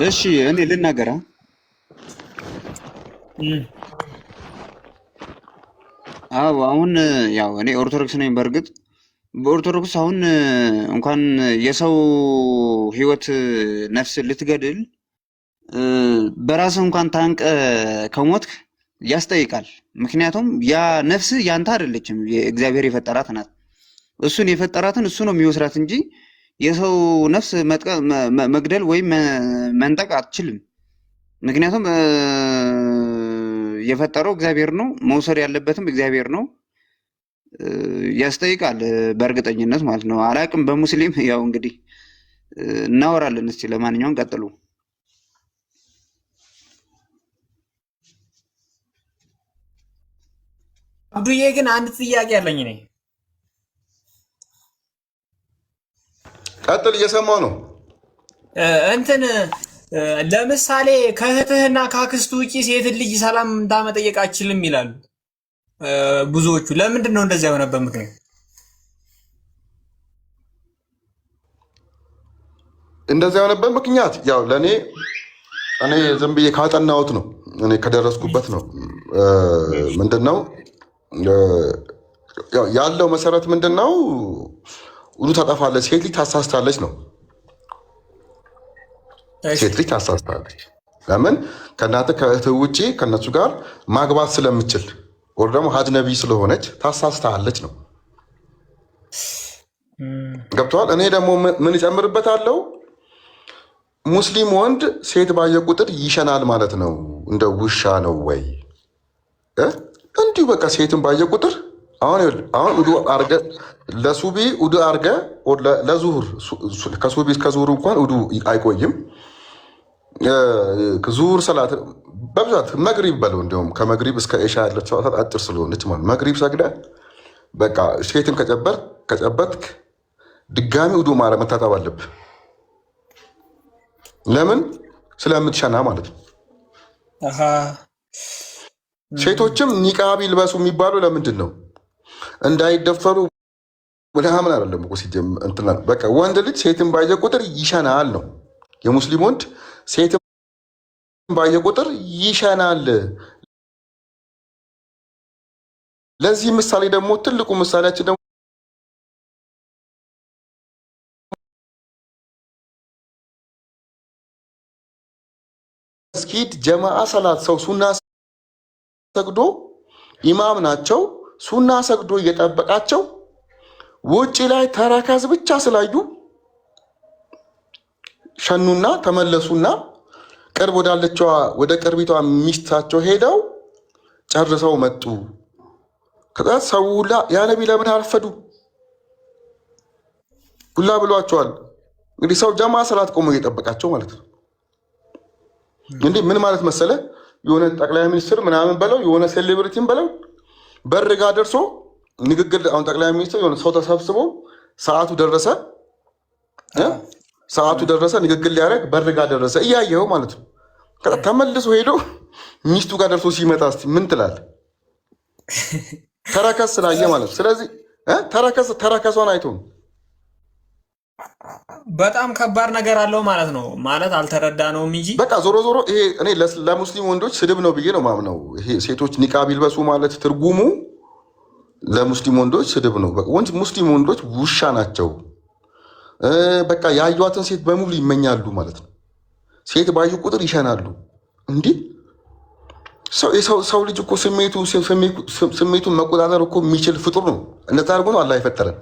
Speaker 4: እሺ እኔ ልናገራ። አዎ አሁን ያው እኔ ኦርቶዶክስ ነኝ። በእርግጥ በኦርቶዶክስ አሁን እንኳን የሰው ህይወት ነፍስ ልትገድል በራስህ እንኳን ታንቀ ከሞትክ ያስጠይቃል። ምክንያቱም ያ ነፍስ ያንተ አይደለችም፣ የእግዚአብሔር የፈጠራት ናት። እሱን የፈጠራትን እሱ ነው የሚወስዳት እንጂ የሰው ነፍስ መግደል ወይም መንጠቅ አትችልም። ምክንያቱም የፈጠረው እግዚአብሔር ነው፣ መውሰድ ያለበትም እግዚአብሔር ነው። ያስጠይቃል በእርግጠኝነት ማለት ነው። አላቅም በሙስሊም ያው እንግዲህ እናወራለን። እስቲ ለማንኛውም ቀጥሉ።
Speaker 3: አብዱዬ ግን አንድ ጥያቄ አለኝ እኔ።
Speaker 1: ቀጥል፣ እየሰማሁ ነው።
Speaker 3: እንትን ለምሳሌ ከእህትህና ከአክስቱ ውጪ ሴትን ልጅ ሰላምታ መጠየቅ አችልም ይላሉ ብዙዎቹ። ለምንድን ነው እንደዚያ የሆነበት ምክንያት?
Speaker 1: እንደዚያ የሆነበት ምክንያት ያው እኔ ዝም ብዬ ካጠናሁት ነው፣ እኔ ከደረስኩበት ነው። ምንድን ነው ያለው መሰረት? ምንድን ነው ውዱ ታጠፋለች፣ ሴት ልጅ ታሳስታለች ነው። ሴት ልጅ ታሳስታለች። ለምን? ከእናትህ ከእህትህ ውጭ ከእነሱ ጋር ማግባት ስለምችል ወር ደግሞ ሀጅነቢ ስለሆነች ታሳስታለች ነው። ገብተዋል። እኔ ደግሞ ምን እጨምርበታለሁ? ሙስሊም ወንድ ሴት ባየ ቁጥር ይሸናል ማለት ነው። እንደ ውሻ ነው ወይ? እንዲሁ በቃ ሴትን ባየ ቁጥር አሁን ውዱ አርገ ለሱቢ ውዱ አርገ ለዙሁር ከሱቢ እስከ ዙሁር እንኳን ውዱ አይቆይም። ዙሁር ሰላት በብዛት መግሪብ በለው እንዲሁም ከመግሪብ እስከ ኢሻ ያለችው ሰዓት አጭር ስለሆነች ማለት መግሪብ ሰግደ በቃ ሴትን ከጨበጥክ ድጋሚ ውዱ መታጠብ አለብህ። ለምን? ስለምትሸና ማለት ነው። ሴቶችም ኒቃብ ይልበሱ የሚባሉ ለምንድን ነው? እንዳይደፈሩ ምናምን አይደለም እኮ ሲጀምር እንትና በቃ ወንድ ልጅ ሴትን ባየ ቁጥር ይሸናል ነው። የሙስሊም ወንድ ሴትን ባየ ቁጥር ይሸናል። ለዚህ ምሳሌ ደግሞ ትልቁ ምሳሌያችን ደግሞ መስጊድ ጀማዓ ሰላት ሰው ሱና ሰግዶ ኢማም ናቸው ሱና ሰግዶ እየጠበቃቸው ውጪ ላይ ተረከዝ ብቻ ስላዩ ሸኑና ተመለሱና ቅርብ ወዳለችዋ ወደ ቅርቢቷ ሚስታቸው ሄደው ጨርሰው መጡ። ከዛ ሰው ሁላ ያ ነቢ ለምን አረፈዱ ሁላ ብሏቸዋል። እንግዲህ ሰው ጀማዓ ሰላት ቆሞ እየጠበቃቸው ማለት ነው። እንዴ ምን ማለት መሰለ? የሆነ ጠቅላይ ሚኒስትር ምናምን በለው የሆነ ሴሌብሪቲም በለው በርጋ ደርሶ ንግግር አሁን ጠቅላይ ሚኒስትር የሆነ ሰው ተሰብስቦ ሰዓቱ ደረሰ ንግግር ሊያደርግ በርጋ ደረሰ እያየው ማለት ነው። ተመልሶ ሄዶ ሚስቱ ጋር ደርሶ ሲመጣ እስኪ ምን ትላለህ? ተረከዝ ስላየ ማለት ነው። ስለዚህ ተረከዟን አይቶ
Speaker 3: በጣም ከባድ ነገር አለው ማለት ነው። ማለት አልተረዳነውም እንጂ በቃ
Speaker 1: ዞሮ ይሄ እኔ ለሙስሊም ወንዶች ስድብ ነው ብዬ ነው ማምነው። ይሄ ሴቶች ኒቃብ ይልበሱ ማለት ትርጉሙ ለሙስሊም ወንዶች ስድብ ነው። በቃ ሙስሊም ወንዶች ውሻ ናቸው። በቃ ያዩዋትን ሴት በሙሉ ይመኛሉ ማለት ነው። ሴት ባዩ ቁጥር ይሸናሉ። እንዲህ ሰው ልጅ እኮ ስሜቱን መቆጣጠር እኮ የሚችል ፍጡር ነው። እነዛ አድርጎ ነው አላህ የፈጠረን።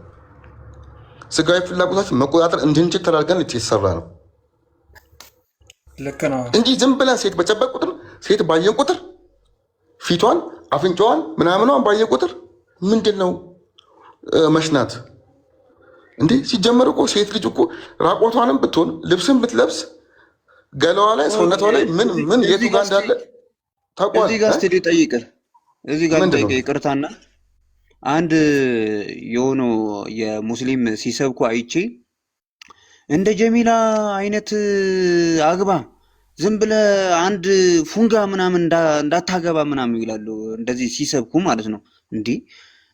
Speaker 1: ስጋዊ ፍላጎታችን መቆጣጠር እንድንችል ተደርገን የተሰራ ነው።
Speaker 3: ልክ ነው
Speaker 1: እንጂ ዝም ብለን ሴት በጨበቅ ቁጥር ሴት ባየን ቁጥር ፊቷን አፍንጫዋን ምናምኗን ባየ ቁጥር ምንድን ነው መሽናት? እንዴ ሲጀመር እኮ ሴት ልጅ እኮ ራቆቷንም ብትሆን ልብስን ብትለብስ ገላዋ ላይ ሰውነቷ ላይ ምን የቱ ጋር እንዳለ ታውቋል።
Speaker 4: እዚህ ጋር ስትሄድ ጠይቅ ይቅርታና አንድ የሆኑ የሙስሊም ሲሰብኩ አይቼ እንደ ጀሚላ አይነት አግባ ዝም ብለህ አንድ ፉንጋ ምናምን እንዳታገባ ምናምን ይላሉ። እንደዚህ ሲሰብኩ ማለት ነው።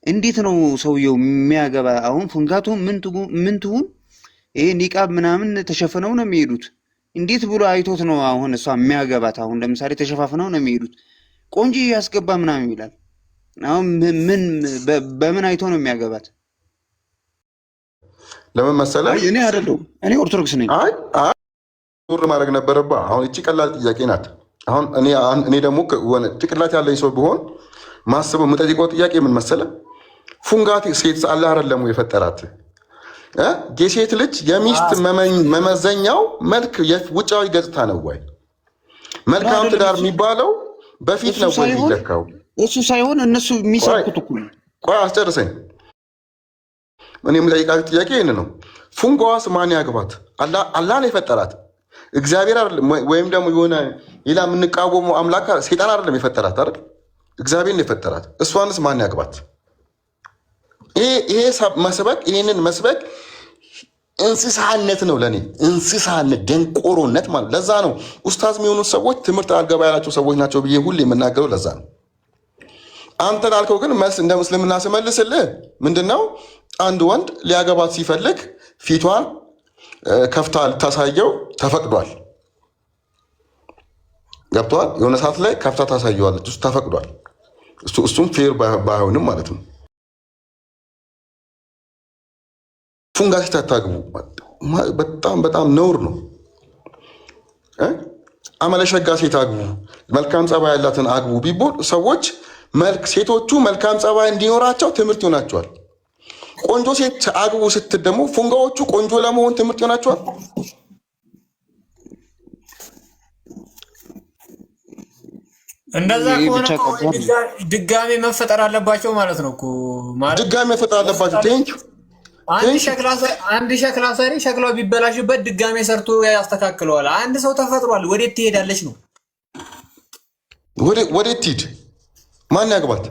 Speaker 4: እንዴት ነው ሰውየው የሚያገባ? አሁን ፉንጋቱ ምን ትሁን ይሄ ኒቃብ ምናምን ተሸፍነው ነው የሚሄዱት። እንዴት ብሎ አይቶት ነው አሁን እሷ የሚያገባት? አሁን ለምሳሌ ተሸፋፍነው ነው የሚሄዱት። ቆንጆ ያስገባ ምናምን ይላል። አሁን በምን አይቶ ነው የሚያገባት?
Speaker 1: ለምን መሰለህ?
Speaker 4: እኔ አይደለሁም፣ እኔ ኦርቶዶክስ ነኝ።
Speaker 1: ዙር ማድረግ ነበረብህ። አሁን እቺ ቀላል ጥያቄ ናት። አሁን እኔ ደግሞ ጭቅላት ያለኝ ሰው ቢሆን ማስበው የምጠይቀው ጥያቄ ምን መሰለህ? ፉንጋት ሴት አላህ አይደለም የፈጠራት? የሴት ልጅ የሚስት መመዘኛው መልክ ውጫዊ ገጽታ ነው ወይ? መልካም ትዳር የሚባለው በፊት ነው ወይ የሚለካው?
Speaker 4: እሱ ሳይሆን እነሱ የሚሰብኩት እኮ ነው።
Speaker 1: ቆይ አስጨርሰኝ። እኔ የምጠይቃት ጥያቄ ይህን ነው። ፉንጋዋስ ማን ያግባት? አላህ ነው የፈጠራት፣ እግዚአብሔር አይደለም። ወይም ደግሞ የሆነ ሌላ የምንቃወመው አምላክ ሴጣን አይደለም የፈጠራት አይደል? እግዚአብሔር ነው የፈጠራት። እሷንስ ማን ያግባት? ይሄ መስበክ፣ ይሄንን መስበክ እንስሳነት ነው ለእኔ፣ እንስሳነት፣ ደንቆሮነት ማለት። ለዛ ነው ኡስታዝ የሚሆኑት ሰዎች ትምህርት አልገባ ያላቸው ሰዎች ናቸው ብዬ ሁሌ የምናገረው ለዛ ነው። አንተ ላልከው ግን መልስ እንደ ሙስልምና ስመልስልህ ምንድነው፣ አንድ ወንድ ሊያገባት ሲፈልግ ፊቷን ከፍታ ልታሳየው ተፈቅዷል። ገብቷል? የሆነ ሰዓት ላይ ከፍታ ታሳየዋለች፣ እሱ ተፈቅዷል። እሱም ፌር ባይሆንም ማለት ነው። ፉንጋ ሴት አታግቡ፣ በጣም ነውር ነው። አመለሸጋ ሴት አግቡ፣ መልካም ጸባይ ያላትን አግቡ ቢቦል ሰዎች ሴቶቹ መልካም ጸባይ እንዲኖራቸው ትምህርት ይሆናቸዋል። ቆንጆ ሴት አግቡ ስትል ደግሞ ፉንጋዎቹ ቆንጆ ለመሆን ትምህርት ይሆናቸዋል።
Speaker 3: እንደዛ ከሆነ ድጋሜ መፈጠር አለባቸው ማለት ነው እኮ ማለት
Speaker 1: ድጋሜ መፈጠር አለባቸው።
Speaker 3: አንድ ሸክላ ሰሪ ሸክላው ቢበላሽበት ድጋሜ ሰርቶ ያስተካክለዋል። አንድ ሰው ተፈጥሯል፣ ወዴት ትሄዳለች ነው?
Speaker 1: ወዴት ትሂድ? ማን ያግባት?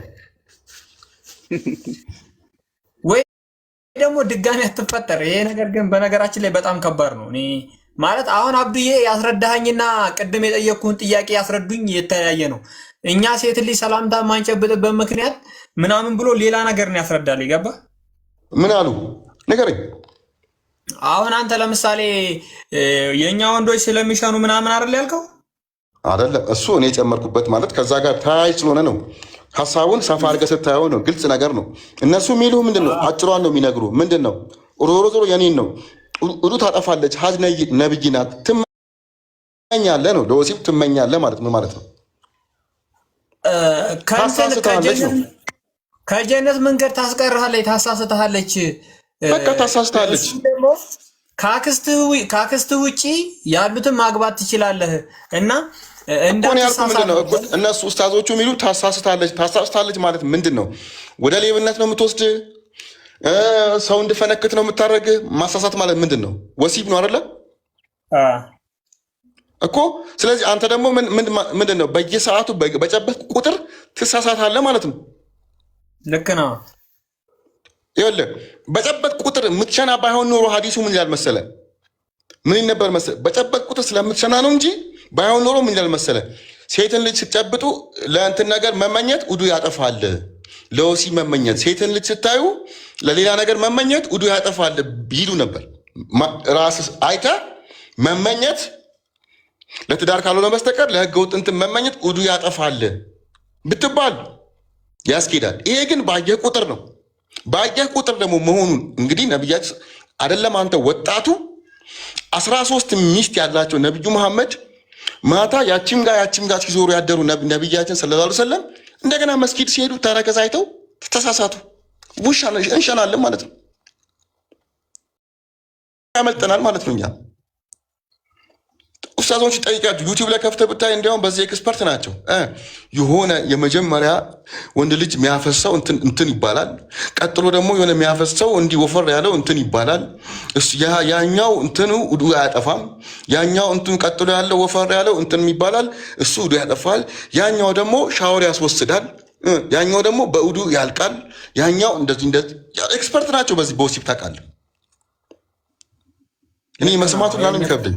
Speaker 3: ወይ ደግሞ ድጋሜ አትፈጠር። ይሄ ነገር ግን በነገራችን ላይ በጣም ከባድ ነው። እኔ ማለት አሁን አብዱዬ ያስረዳኸኝና ቅድም የጠየቅኩህን ጥያቄ ያስረዱኝ የተለያየ ነው። እኛ ሴት ልጅ ሰላምታ ማንጨብጥበት ምክንያት ምናምን ብሎ ሌላ ነገር ነው ያስረዳል። ይገባ?
Speaker 1: ምን አሉ ንገረኝ።
Speaker 3: አሁን አንተ ለምሳሌ የእኛ ወንዶች ስለሚሸኑ ምናምን አይደል ያልከው?
Speaker 1: አይደለም እሱ እኔ የጨመርኩበት ማለት ከዛ ጋር ተያያዥ ስለሆነ ነው። ሀሳቡን ሰፋ አድርገህ ስታየው ነው፣ ግልጽ ነገር ነው። እነሱ የሚሉ ምንድን ነው? አጭሯን ነው የሚነግሩ። ምንድን ነው? ዞሮ ዞሮ የኔን ነው። ኡዱ ታጠፋለች፣ ሀጅ ነብይ ናት፣ ትመኛለህ ነው። ለወሲብ ትመኛለህ ማለት ምን ማለት ነው?
Speaker 3: ከጀነት መንገድ ታስቀርሃለች፣ ታሳስተሃለች።
Speaker 1: በቃ ታሳስተሃለች።
Speaker 3: ከአክስትህ ውጪ ያሉትን ማግባት ትችላለህ እና
Speaker 1: እነሱ ኡስታዞቹ የሚሉ ታሳስታለች ማለት ምንድን ነው? ወደ ሌብነት ነው የምትወስድ፣ ሰው እንድፈነክት ነው የምታደርግ። ማሳሳት ማለት ምንድን ነው? ወሲብ ነው አይደለ እኮ። ስለዚህ አንተ ደግሞ ምንድን ነው በየሰዓቱ በጨበት ቁጥር ትሳሳታለህ ማለት ነው።
Speaker 3: ልክ ነው።
Speaker 1: ይኸውልህ በጨበት ቁጥር የምትሸና ባይሆን ኖሮ ሀዲሱ ምን ይላል መሰለ? ምን ነበር መሰለ? በጨበት ቁጥር ስለምትሸና ነው እንጂ ባይሆን ኖሮ ምን ይላል መሰለ? ሴትን ልጅ ስትጨብጡ ለእንትን ነገር መመኘት ውዱ ያጠፋል። ለወሲብ መመኘት፣ ሴትን ልጅ ስታዩ ለሌላ ነገር መመኘት ውዱ ያጠፋል ይሉ ነበር። ራስህ አይተህ መመኘት ለትዳር ካልሆነ በስተቀር ለህገ ወጥ እንትን መመኘት ውዱ ያጠፋል ብትባል ያስኬዳል። ይሄ ግን ባየህ ቁጥር ነው። ባየህ ቁጥር ደግሞ መሆኑን እንግዲህ ነቢያችን አይደለም አንተ ወጣቱ 13 ሚስት ያላቸው ነቢዩ መሐመድ ማታ ያቺም ጋር ሲዞሩ ያደሩ ነቢያችን ሰለላሁ ዐለይሂ ወሰለም እንደገና መስጊድ ሲሄዱ ተረከዝ አይተው ተሳሳቱ። ውሻ እንሸናለን ማለት ነው። ያመልጠናል ማለት ነው። እኛ ኡስታዞች ጠይቃችሁ ዩቲዩብ ላይ ከፍተህ ብታይ እንዲያውም በዚህ ኤክስፐርት ናቸው። የሆነ የመጀመሪያ ወንድ ልጅ የሚያፈሰው እንትን ይባላል። ቀጥሎ ደግሞ የሆነ የሚያፈሰው እንዲህ ወፈር ያለው እንትን ይባላል። ያኛው እንትኑ ውዱ አያጠፋም። ያኛው እንትን ቀጥሎ ያለው ወፈር ያለው እንትን ይባላል። እሱ ውዱ ያጠፋል። ያኛው ደግሞ ሻወር ያስወስዳል። ያኛው ደግሞ በውዱ ያልቃል። ያኛው እንደዚህ ኤክስፐርት ናቸው በዚህ በወሲብ ታውቃለህ። እኔ መስማቱን ላንም ይከብደኝ።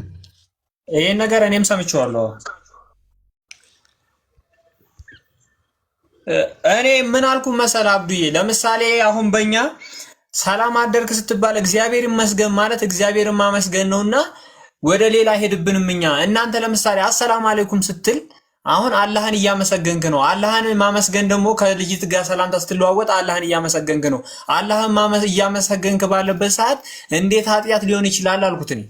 Speaker 3: ይሄን ነገር እኔም ሰምቼዋለሁ። እኔ ምን አልኩ መሰል አብዱዬ፣ ለምሳሌ አሁን በእኛ ሰላም አደርክ ስትባል እግዚአብሔር ይመስገን ማለት እግዚአብሔርን ማመስገን ነውና ወደ ሌላ ሄድብንም እኛ። እናንተ ለምሳሌ አሰላሙ አለይኩም ስትል አሁን አላህን እያመሰገንክ ነው። አላህን ማመስገን ደግሞ ከልጅት ጋር ሰላምታ ስትለዋወጥ አላህን እያመሰገንክ ነው። አላህን እያመሰገንክ ባለበት ሰዓት እንዴት ኃጢአት ሊሆን ይችላል አልኩት እኔ።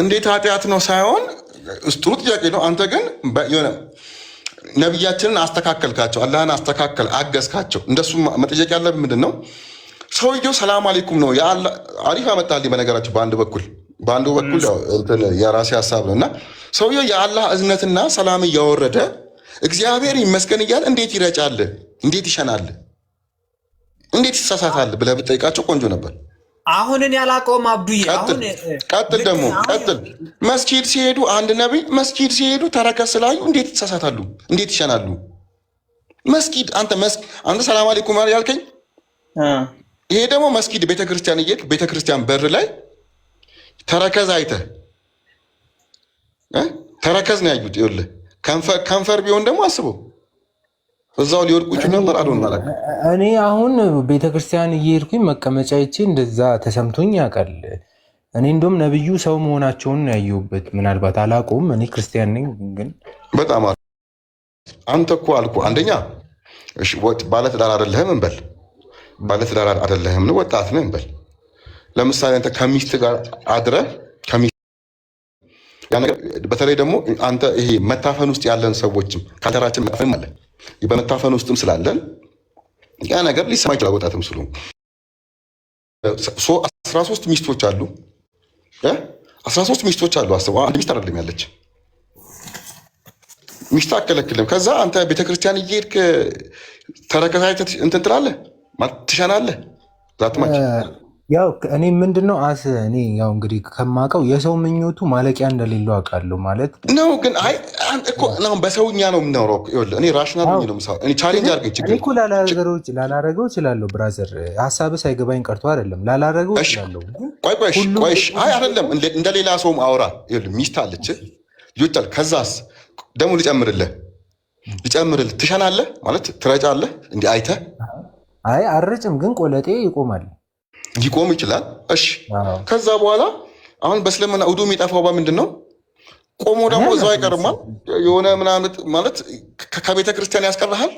Speaker 1: እንዴት ኃጢአት ነው ሳይሆን ጥሩ ጥያቄ ነው። አንተ ግን የሆነ ነቢያችንን አስተካከልካቸው፣ አላህን አስተካከል፣ አገዝካቸው። እንደሱ መጠየቅ ያለብህ ምንድን ነው? ሰውየው ሰላም አለይኩም ነው አሪፍ ያመጣልኝ። በነገራቸው በአንድ በኩል የራሴ ሀሳብ ነው እና ሰውየው የአላህ እዝነትና ሰላም እያወረደ እግዚአብሔር ይመስገን እያለ እንዴት ይረጫል? እንዴት ይሸናል? እንዴት ይሳሳታል ብለህ ብጠይቃቸው ቆንጆ ነበር።
Speaker 3: አሁንን ያላቀውም አብዱዬ።
Speaker 1: ቀጥል ደግሞ ቀጥል። መስጂድ ሲሄዱ አንድ ነቢይ መስጂድ ሲሄዱ ተረከዝ ስላዩ እንዴት ይሳሳታሉ? እንዴት ይሸናሉ? መስጊድ አንተ ሰላም አለይኩም ያልከኝ፣ ይሄ ደግሞ መስጊድ ቤተክርስቲያን እየሄድክ ቤተክርስቲያን በር ላይ ተረከዝ አይተህ ተረከዝ ነው ያዩት። ይኸውልህ ከንፈር ቢሆን ደግሞ አስበው እዛው ሊወድቁ ነበር። አዶን ማለት
Speaker 5: እኔ አሁን ቤተክርስቲያን እየሄድኩኝ መቀመጫ ይቼ እንደዛ ተሰምቶኝ ያውቃል። እኔ እንደውም ነብዩ ሰው መሆናቸውን ያየሁበት፣ ምናልባት አላውቀውም። እኔ ክርስቲያን ነኝ። ግን
Speaker 1: በጣም አንተ እኮ አልኩ አንደኛ እሺ ባለትዳር አይደለህም እንበል። ባለትዳር አይደለህም ነው ወጣት ነህ እንበል። ለምሳሌ አንተ ከሚስት ጋር አድረህ በተለይ ደግሞ አንተ ይሄ መታፈን ውስጥ ያለን ሰዎችም ካልተራችን መታፈን ማለት በመታፈን ውስጥም ስላለን ያ ነገር ሊሰማ ይችላል። ወጣትም ስሉ 13 ሚስቶች አሉ 13 ሚስቶች አሉ። አስበው፣ አንድ ሚስት አይደለም ያለች ሚስት አከለክልም። ከዛ አንተ ቤተክርስቲያን እየሄድክ ተረከዛይ እንትን ትላለህ ማለት ትሸናለህ። ዛትማች
Speaker 5: ያው እኔ ምንድነው እኔ ያው እንግዲህ ከማውቀው የሰው ምኞቱ ማለቂያ እንደሌለው አውቃለሁ ማለት
Speaker 1: ነው። ግን አይ እኮ ነው በሰውኛ ነው የምናወራው። ይኸውልህ እኔ ራሽናል ነው የምሰራው። እኔ ቻሌንጅ አድርገኝ ችግር
Speaker 5: እኮ ላላረገው እችላለሁ። ብራዘር ሀሳብ ሳይገባኝ ቀርቶ አይደለም፣ ላላረገው እችላለሁ።
Speaker 1: ቆይ አይ አይደለም እንደሌላ ሰውም አውራ። ይኸውልህ ሚስት አለች፣ ልጆች አለ። ከዛስ ደግሞ ልጨምርልህ ትሸናለህ ማለት ትረጫለህ። እንዲህ አይተህ
Speaker 5: አይ አርጭም፣ ግን ቆለጤ ይቆማል።
Speaker 1: ሊቆም ይችላል። እሺ ከዛ በኋላ አሁን በእስልምና ውዱ የሚጠፋው በምንድን ነው? ቆሞ ደግሞ እዛው አይቀርማል የሆነ ምናምን ማለት ከቤተ ክርስቲያን ያስቀርሃል።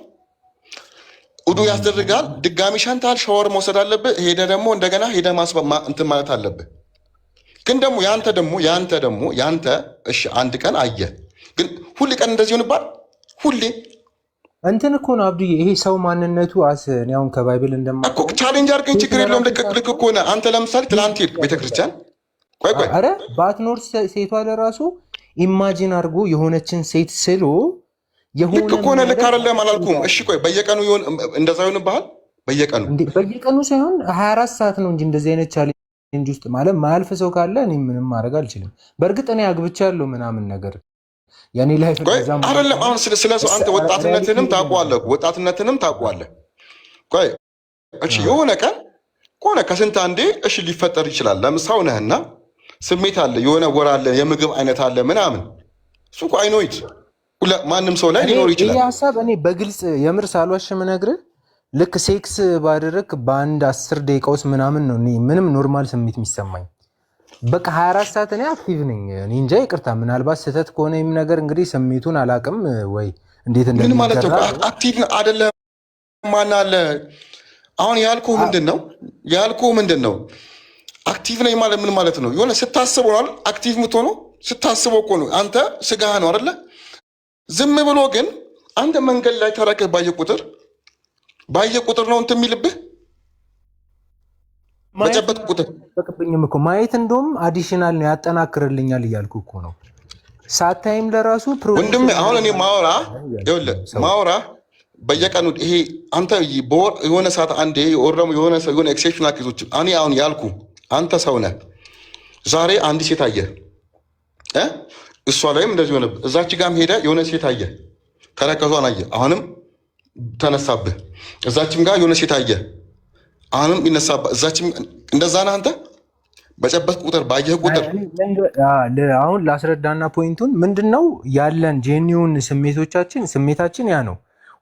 Speaker 1: ውዱ ያስደርጋል። ድጋሚ ሸንታል፣ ሻወር መውሰድ አለብህ። ሄደ ደግሞ እንደገና ሄደ እንትን ማለት አለብህ። ግን ደግሞ ያንተ እሺ አንድ ቀን አየህ፣ ግን ሁሌ ቀን እንደዚህ ይሆንባል። ሁሌ
Speaker 5: እንትን እኮ ነው አብዱዬ፣ ይሄ ሰው ማንነቱ እኔ አሁን ከባይብል
Speaker 1: እኮ ቻሌንጅ አድርገኝ፣ ችግር የለውም። ልክ እኮ ነህ አንተ። ለምሳሌ ትላንት ሄድክ ቤተክርስቲያን። ቆይ
Speaker 5: ኧረ ባትኖር ሴቷ ለራሱ ኢማጂን አድርጎ የሆነችን ሴት ስሎ
Speaker 1: ልክ እኮ ነህ። ልክ አይደለም አላልኩም። እሺ ቆይ በየቀኑ እንደዛ ይሆንብሃል?
Speaker 5: በየቀኑ ሳይሆን 24 ሰዓት ነው እንጂ እንደዚህ አይነት ቻሌንጅ ውስጥ ማለት ማያልፍ ሰው ካለ እኔ ምንም ማድረግ አልችልም። በእርግጥ እኔ አግብቻለሁ ምናምን ነገር ያኔ ላይፍ
Speaker 1: አይደለም። አሁን ስለሰው አንተ ወጣትነትንም ታውቀዋለህ። ቆይ እሺ የሆነ ቀን ከስንት አንዴ እሺ ሊፈጠር ይችላል። ለምሳው ነህና ስሜት አለ፣ የሆነ ወር አለ፣ የምግብ አይነት አለ ምናምን። እሱ እኮ አይኖይት ማንም ሰው ላይ ሊኖር ይችላል።
Speaker 5: ይሄ ሀሳብ እኔ በግልጽ የምር ሳልዋሽ የምነግርህ ልክ ሴክስ ባደረግ በአንድ 10 ደቂቃ ውስጥ ምናምን ነው ምንም ኖርማል ስሜት የሚሰማኝ። በቃ 24 ሰዓት እኔ አክቲቭ ነኝ። እኔ እንጃ ይቅርታ፣ ምናልባት ስህተት ከሆነ ይህም ነገር እንግዲህ ስሜቱን አላውቅም ወይ እንዴት
Speaker 1: ምን ማለት ነው? አክቲቭ አይደለም ማን አለ? አሁን ያልኩህ ምንድን ነው አክቲቭ ነኝ ማለት ምን ማለት ነው? የሆነ ስታስበው ነው አክቲቭ የምትሆነው። ስታስበው እኮ ነው አንተ ስጋህ ነው አይደለ? ዝም ብሎ ግን አንተ መንገድ ላይ ተረከህ ባየ ቁጥር ነው እንትን የሚልብህ በጨበጥ ቁጥር
Speaker 5: በቅብኝም እኮ ማየት እንደውም አዲሽናል ነው ያጠናክርልኛል እያልኩ እኮ ነው። ሳታይም ለራሱ
Speaker 1: ወንድሜ አሁን እኔ ማወራ በየቀኑ ይሄ አንተ የሆነ ሰዓት አንዴ ወረሙ የሆነ ኤክሴፕሽናል ኬዞች እኔ አሁን ያልኩ አንተ ሰው ነህ። ዛሬ አንድ ሴት አየህ፣ እሷ ላይም እንደዚህ ሆነ። እዛች ጋም ሄደ የሆነ ሴት አየህ፣ ተረከዟን አየህ፣ አሁንም ተነሳብህ። እዛችም ጋር የሆነ ሴት አየህ፣ አሁንም ይነሳብህ። እዛችም እንደዛ ነህ አንተ በጨበጥ ቁጥር ባየህ ቁጥር።
Speaker 5: አሁን ላስረዳና ፖይንቱን ምንድነው ያለን ጄኒውን ስሜታችን ያ ነው።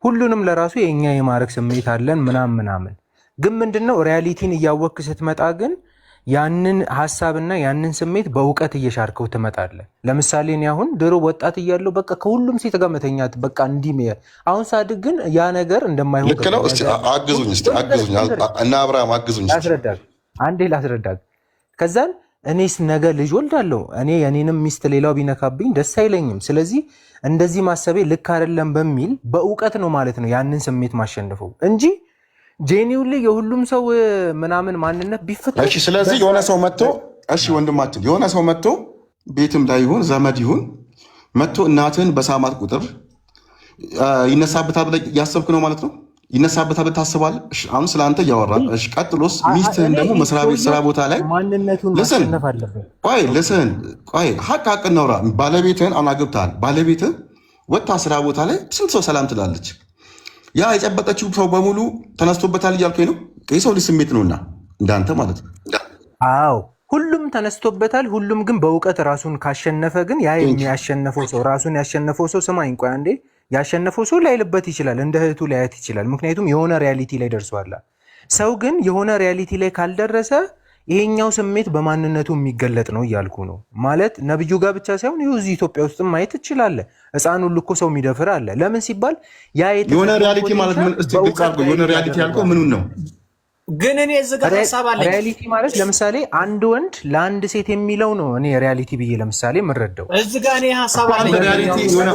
Speaker 5: ሁሉንም ለራሱ የኛ የማረክ ስሜት አለን ምናምን። ግን ምንድነው ሪያሊቲን እያወቅክ ስትመጣ ግን ያንን ሐሳብና ያንን ስሜት በእውቀት እየሻርከው ትመጣለህ። ለምሳሌ እኔ አሁን ድሮ ወጣት እያለሁ በቃ ከሁሉም ሴት ጋር መተኛት በቃ እንዲህ አሁን ሳድግ ግን ያ ነገር እንደማይሆን
Speaker 1: ልክ ነው። እስቲ አግዙኝ እና አብርሃም አግዙኝ።
Speaker 5: ላስረዳግ ከዛን እኔስ ነገ ልጅ ወልዳለሁ። እኔ የኔንም ሚስት ሌላው ቢነካብኝ ደስ አይለኝም። ስለዚህ እንደዚህ ማሰቤ ልክ አይደለም በሚል በእውቀት ነው ማለት ነው ያንን ስሜት ማሸነፈው እንጂ ጄኒውሊ የሁሉም ሰው ምናምን ማንነት ቢፈታ።
Speaker 1: እሺ ስለዚህ የሆነ ሰው መጥቶ ወንድማችን የሆነ ሰው መጥቶ ቤትም ላይ ይሁን ዘመድ ይሁን መጥቶ እናትህን በሳማት ቁጥር ይነሳበታል ብለህ ያሰብክ ነው ማለት ነው። ይነሳበታል ብለህ ታስባለህ። አሁን ስለአንተ እያወራን ቀጥሎስ ሚስትህን ደግሞ መስሪያ ቤት ስራ ቦታ ላይ
Speaker 5: ማንነቱን ማሸነፍ አለበት።
Speaker 1: ቆይ ሀቅ እናውራ። ባለቤትህን አሁን አግብተሃል። ባለቤትህ ወጥታ ስራ ቦታ ላይ ስንት ሰው ሰላም ትላለች? ያ የጨበጠችው ሰው በሙሉ ተነስቶበታል እያልከኝ ነው? የሰው ልጅ ስሜት ነውና እንዳንተ ማለት ነው።
Speaker 5: አዎ ሁሉም ተነስቶበታል። ሁሉም ግን በእውቀት ራሱን ካሸነፈ ግን ያ የሚያሸነፈው ሰው ራሱን ያሸነፈው ሰው ስማኝ፣ ቆይ አንዴ ያሸነፈው ሰው ላይልበት ይችላል፣ እንደ እህቱ ላያት ይችላል። ምክንያቱም የሆነ ሪያሊቲ ላይ ደርሷል። ሰው ግን የሆነ ሪያሊቲ ላይ ካልደረሰ ይሄኛው ስሜት በማንነቱ የሚገለጥ ነው እያልኩ ነው። ማለት ነብዩ ጋር ብቻ ሳይሆን ይኸው እዚህ ኢትዮጵያ ውስጥ ማየት ትችላለህ። ሕፃን ሁሉ እኮ ሰው የሚደፍር አለ። ለምን ሲባል ያ
Speaker 1: የሆነ ሪያሊቲ ማለት ምን? እስቲ ግልጽ አድርገው። የሆነ ሪያሊቲ ያልከው ምኑን ነው?
Speaker 3: ግን እኔ እዚህ ጋር ሀሳብ አለኝ።
Speaker 5: ሪያሊቲ ማለት ለምሳሌ አንድ ወንድ ለአንድ ሴት የሚለው ነው እኔ ሪያሊቲ ብዬ ለምሳሌ የምረዳው።
Speaker 3: እዚህ ጋር እኔ ሀሳብ አለኝ።
Speaker 1: ሪያሊቲ የሆነ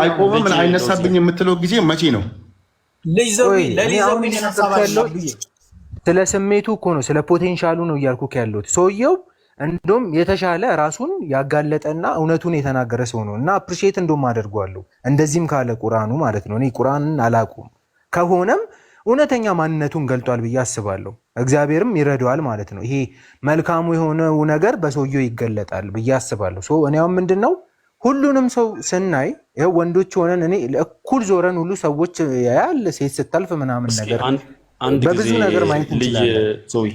Speaker 1: አይቆምም ምን አይነሳብኝ የምትለው ጊዜ መቼ ነው?
Speaker 3: ልጅ ዘዊ ሀሳብ አለኝ።
Speaker 5: ስለ ስሜቱ እኮ ነው፣ ስለ ፖቴንሻሉ ነው እያልኩ ያለሁት። ሰውየው እንደውም የተሻለ ራሱን ያጋለጠና እውነቱን የተናገረ ሰው ነው እና አፕሪሺየት እንደውም አደርገዋለሁ። እንደዚህም ካለ ቁርአኑ ማለት ነው። እኔ ቁርአንን አላውቅም፣ ከሆነም እውነተኛ ማንነቱን ገልጧል ብዬ አስባለሁ። እግዚአብሔርም ይረዳዋል ማለት ነው። ይሄ መልካሙ የሆነው ነገር በሰውየው ይገለጣል ብዬ አስባለሁ። እኔ አሁን ምንድን ነው ሁሉንም ሰው ስናይ ይኸው ወንዶች ሆነን እኔ እኩል ዞረን ሁሉ ሰዎች ያያል ሴት ስታልፍ ምናምን ነገር በብዙ ነገር ማየት እንችላለን።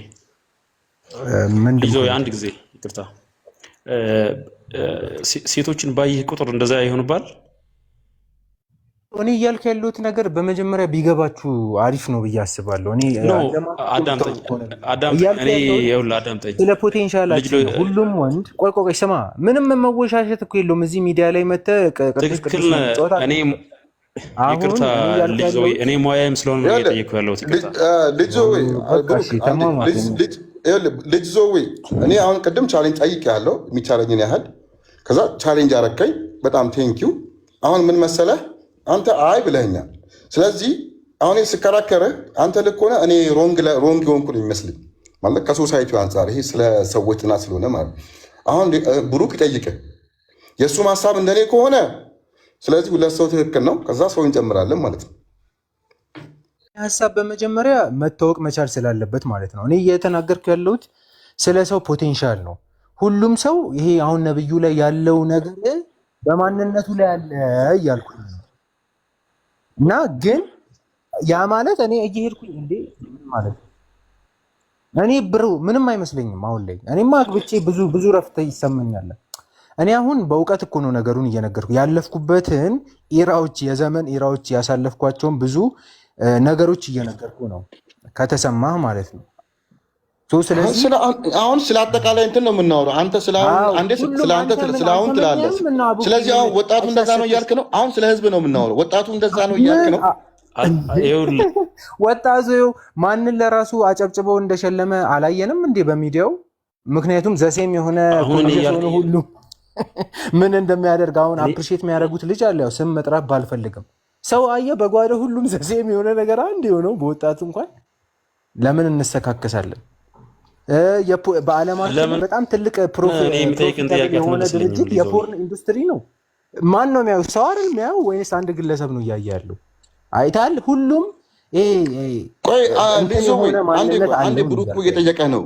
Speaker 6: አንድ ጊዜ ይቅርታ፣ ሴቶችን ባየህ ቁጥር እንደዛ ይሆንባል።
Speaker 5: እኔ እያልክ ያለሁት ነገር በመጀመሪያ ቢገባችሁ አሪፍ ነው ብዬ አስባለሁ።
Speaker 6: አዳምጠኝ።
Speaker 5: ስለ ፖቴንሻላችን ሁሉም ወንድ ቆይ ስማ፣ ምንም መወሻሸት እኮ የለውም። እዚህ ሚዲያ ላይ መተህ
Speaker 6: ትክክል። ይቅርታ ልጅ ዘወይ፣ እኔ ሙያዬም ስለሆነ ነው እየጠየኩ ያለሁት።
Speaker 1: ልጅ ዘወይ፣ እኔ አሁን ቅድም ቻሌንጅ ጠይቄያለሁ የሚቻለኝን ያህል። ከዛ ቻሌንጅ አረከኝ፣ በጣም ቴንኪው። አሁን ምን መሰለህ አንተ አይ ብለኸኛል። ስለዚህ አሁን ስከራከርህ አንተ ልክ ሆነ እኔ ሮንግ የሆንኩ ነው የሚመስልኝ ማለት ከሶሳይቲው አንጻር፣ ይሄ ስለ ሰዎች ጥናት ስለሆነ ማለት። አሁን ብሩክ ይጠይቅህ የእሱም ሀሳብ እንደኔ ከሆነ ስለዚህ ሁለት ሰው ትክክል ነው። ከዛ ሰው እንጨምራለን ማለት ነው።
Speaker 5: ሀሳብ በመጀመሪያ መታወቅ መቻል ስላለበት ማለት ነው። እኔ እየተናገርኩ ያለሁት ስለ ሰው ፖቴንሻል ነው። ሁሉም ሰው ይሄ አሁን ነብዩ ላይ ያለው ነገር በማንነቱ ላይ ያለ እያልኩ ነው። እና ግን ያ ማለት እኔ እየሄድኩኝ እንዴ ማለት ነው እኔ ብሩ ምንም አይመስለኝም። አሁን ላይ እኔማ አግብቼ ብዙ ረፍት ይሰማኛል። እኔ አሁን በእውቀት እኮ ነው ነገሩን እየነገርኩ ያለፍኩበትን ኢራዎች የዘመን ኢራዎች ያሳለፍኳቸውን ብዙ ነገሮች እየነገርኩ ነው ከተሰማህ ማለት ነው።
Speaker 1: አሁን ስለ አጠቃላይ እንትን ነው የምናወራው። አንተ ስለ አሁን ትላለህ። ስለዚህ አሁን ወጣቱ እንደዛ ነው እያልክ ነው። አሁን ስለ ህዝብ ነው የምናወራው። ወጣቱ እንደዛ ነው እያልክ ነው።
Speaker 5: ወጣቱ ማንን ለራሱ አጨብጭበው እንደሸለመ አላየንም እንዴ በሚዲያው? ምክንያቱም ዘሴም የሆነ ሁሉ ምን እንደሚያደርግ አሁን አፕሪሼት የሚያደርጉት ልጅ አለ። ያው ስም መጥራት ባልፈልግም ሰው አየ በጓደ ሁሉም ዘሴም የሆነ ነገር አንድ የሆነው በወጣቱ እንኳን ለምን እንሰካከሳለን? በዓለማችን በጣም ትልቅ የሆነ ድርጅት የፖርን ኢንዱስትሪ ነው። ማን ነው የሚያየው? ሰው አይደል የሚያየው ወይስ አንድ ግለሰብ ነው እያየ ያለው? አይታል ሁሉም
Speaker 1: አንድ ብሩክ እየጠየቀ ነው።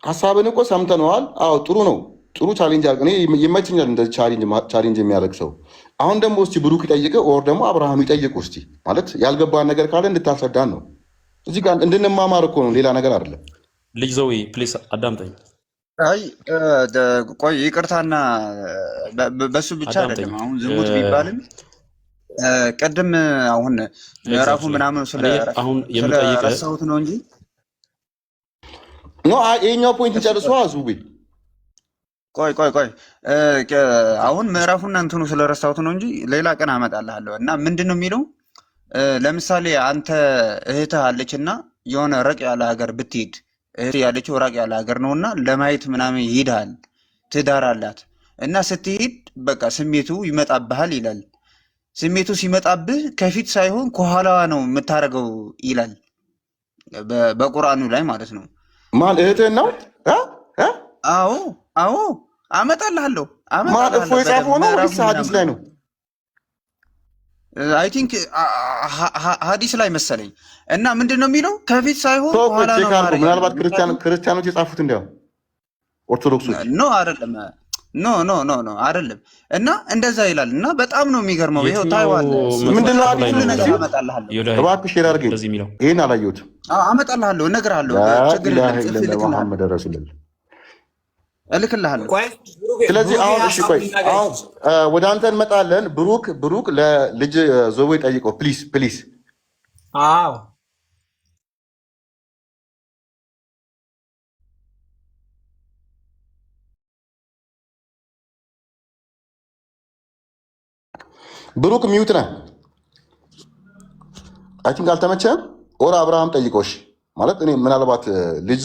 Speaker 1: ሀሳብን እኮ ሰምተነዋል። አዎ ጥሩ ነው። ጥሩ ቻሌንጅ አድርገህ እኔ ይመችኛል እንደዚህ ቻሌንጅ የሚያደርግ ሰው። አሁን ደግሞ እስቲ ብሩክ ይጠይቅ ኦር ደግሞ አብርሃም ይጠይቁ እስቲ ማለት ያልገባን ነገር ካለ እንድታስረዳን ነው። እዚህ ጋር እንድንማማር እኮ ነው፣ ሌላ ነገር አይደለም።
Speaker 6: ልጅ ዘዊ ፕሊስ አዳምጠኝ።
Speaker 4: አይ ቆይ ይቅርታና በሱ ብቻ አይደለም። አሁን ዝሙት ቢባልም ቀደም አሁን ምዕራፉ ምናምን ስለረሳሁት ነው እንጂ
Speaker 1: ኖ ይሄኛው ፖይንት ጨርሶ አዙቢ
Speaker 4: ቆይ አሁን ምዕራፉና እንትኑ ስለረሳሁት ነው እንጂ ሌላ ቀን አመጣልሃለሁ። እና ምንድን ነው የሚለው ለምሳሌ አንተ እህትህ አለችና የሆነ ረቅ ያለ ሀገር ብትሄድ እህት ያለችው ራቅ ያለ ሀገር ነውና ለማየት ምናምን ይሄዳል። ትዳር አላት እና ስትሄድ በቃ ስሜቱ ይመጣብሃል ይላል። ስሜቱ ሲመጣብህ ከፊት ሳይሆን ከኋላዋ ነው የምታደርገው ይላል በቁርአኑ ላይ ማለት ነው።
Speaker 1: ማን እህትህ ነው?
Speaker 4: አዎ አመጣልሃለሁ።
Speaker 1: ማን እፎ የጻፈው ነው ወይስ ሐዲስ ላይ ነው?
Speaker 4: አይ ቲንክ ሐዲስ ላይ መሰለኝ። እና ምንድን ነው የሚለው ከፊት ሳይሆን ከኋላ ነው ማለት።
Speaker 1: ምናልባት ክርስቲያኖች የጻፉት እንዲያው ኦርቶዶክሶች
Speaker 4: ኖ አይደለም፣ ኖ አይደለም። እና እንደዛ ይላል። እና በጣም ነው የሚገርመው። ይሄው ታይዋለህ።
Speaker 1: ምንድን ነው ሐዲስ ነገር አመጣልሃለሁ። እባክህ ሼር አድርገኝ። ይሄን አላየሁትም።
Speaker 4: አመጣልሃለሁ፣ እነግርሃለሁ። ችግር የለም።
Speaker 1: መሐመድ ረሱልላህ
Speaker 4: እልክልሃለሁ።
Speaker 1: ስለዚህ አሁን እሺ ቆይ አሁን ወደ አንተ እንመጣለን። ብሩክ ለልጅ ዘዌ ጠይቀው ፕሊዝ።
Speaker 3: አዎ
Speaker 1: ብሩክ ሚውት ነህ። አይ ቲንክ አልተመቸህም። ኦር አብርሃም ጠይቀው። እሺ ማለት እኔ ምናልባት ልጅ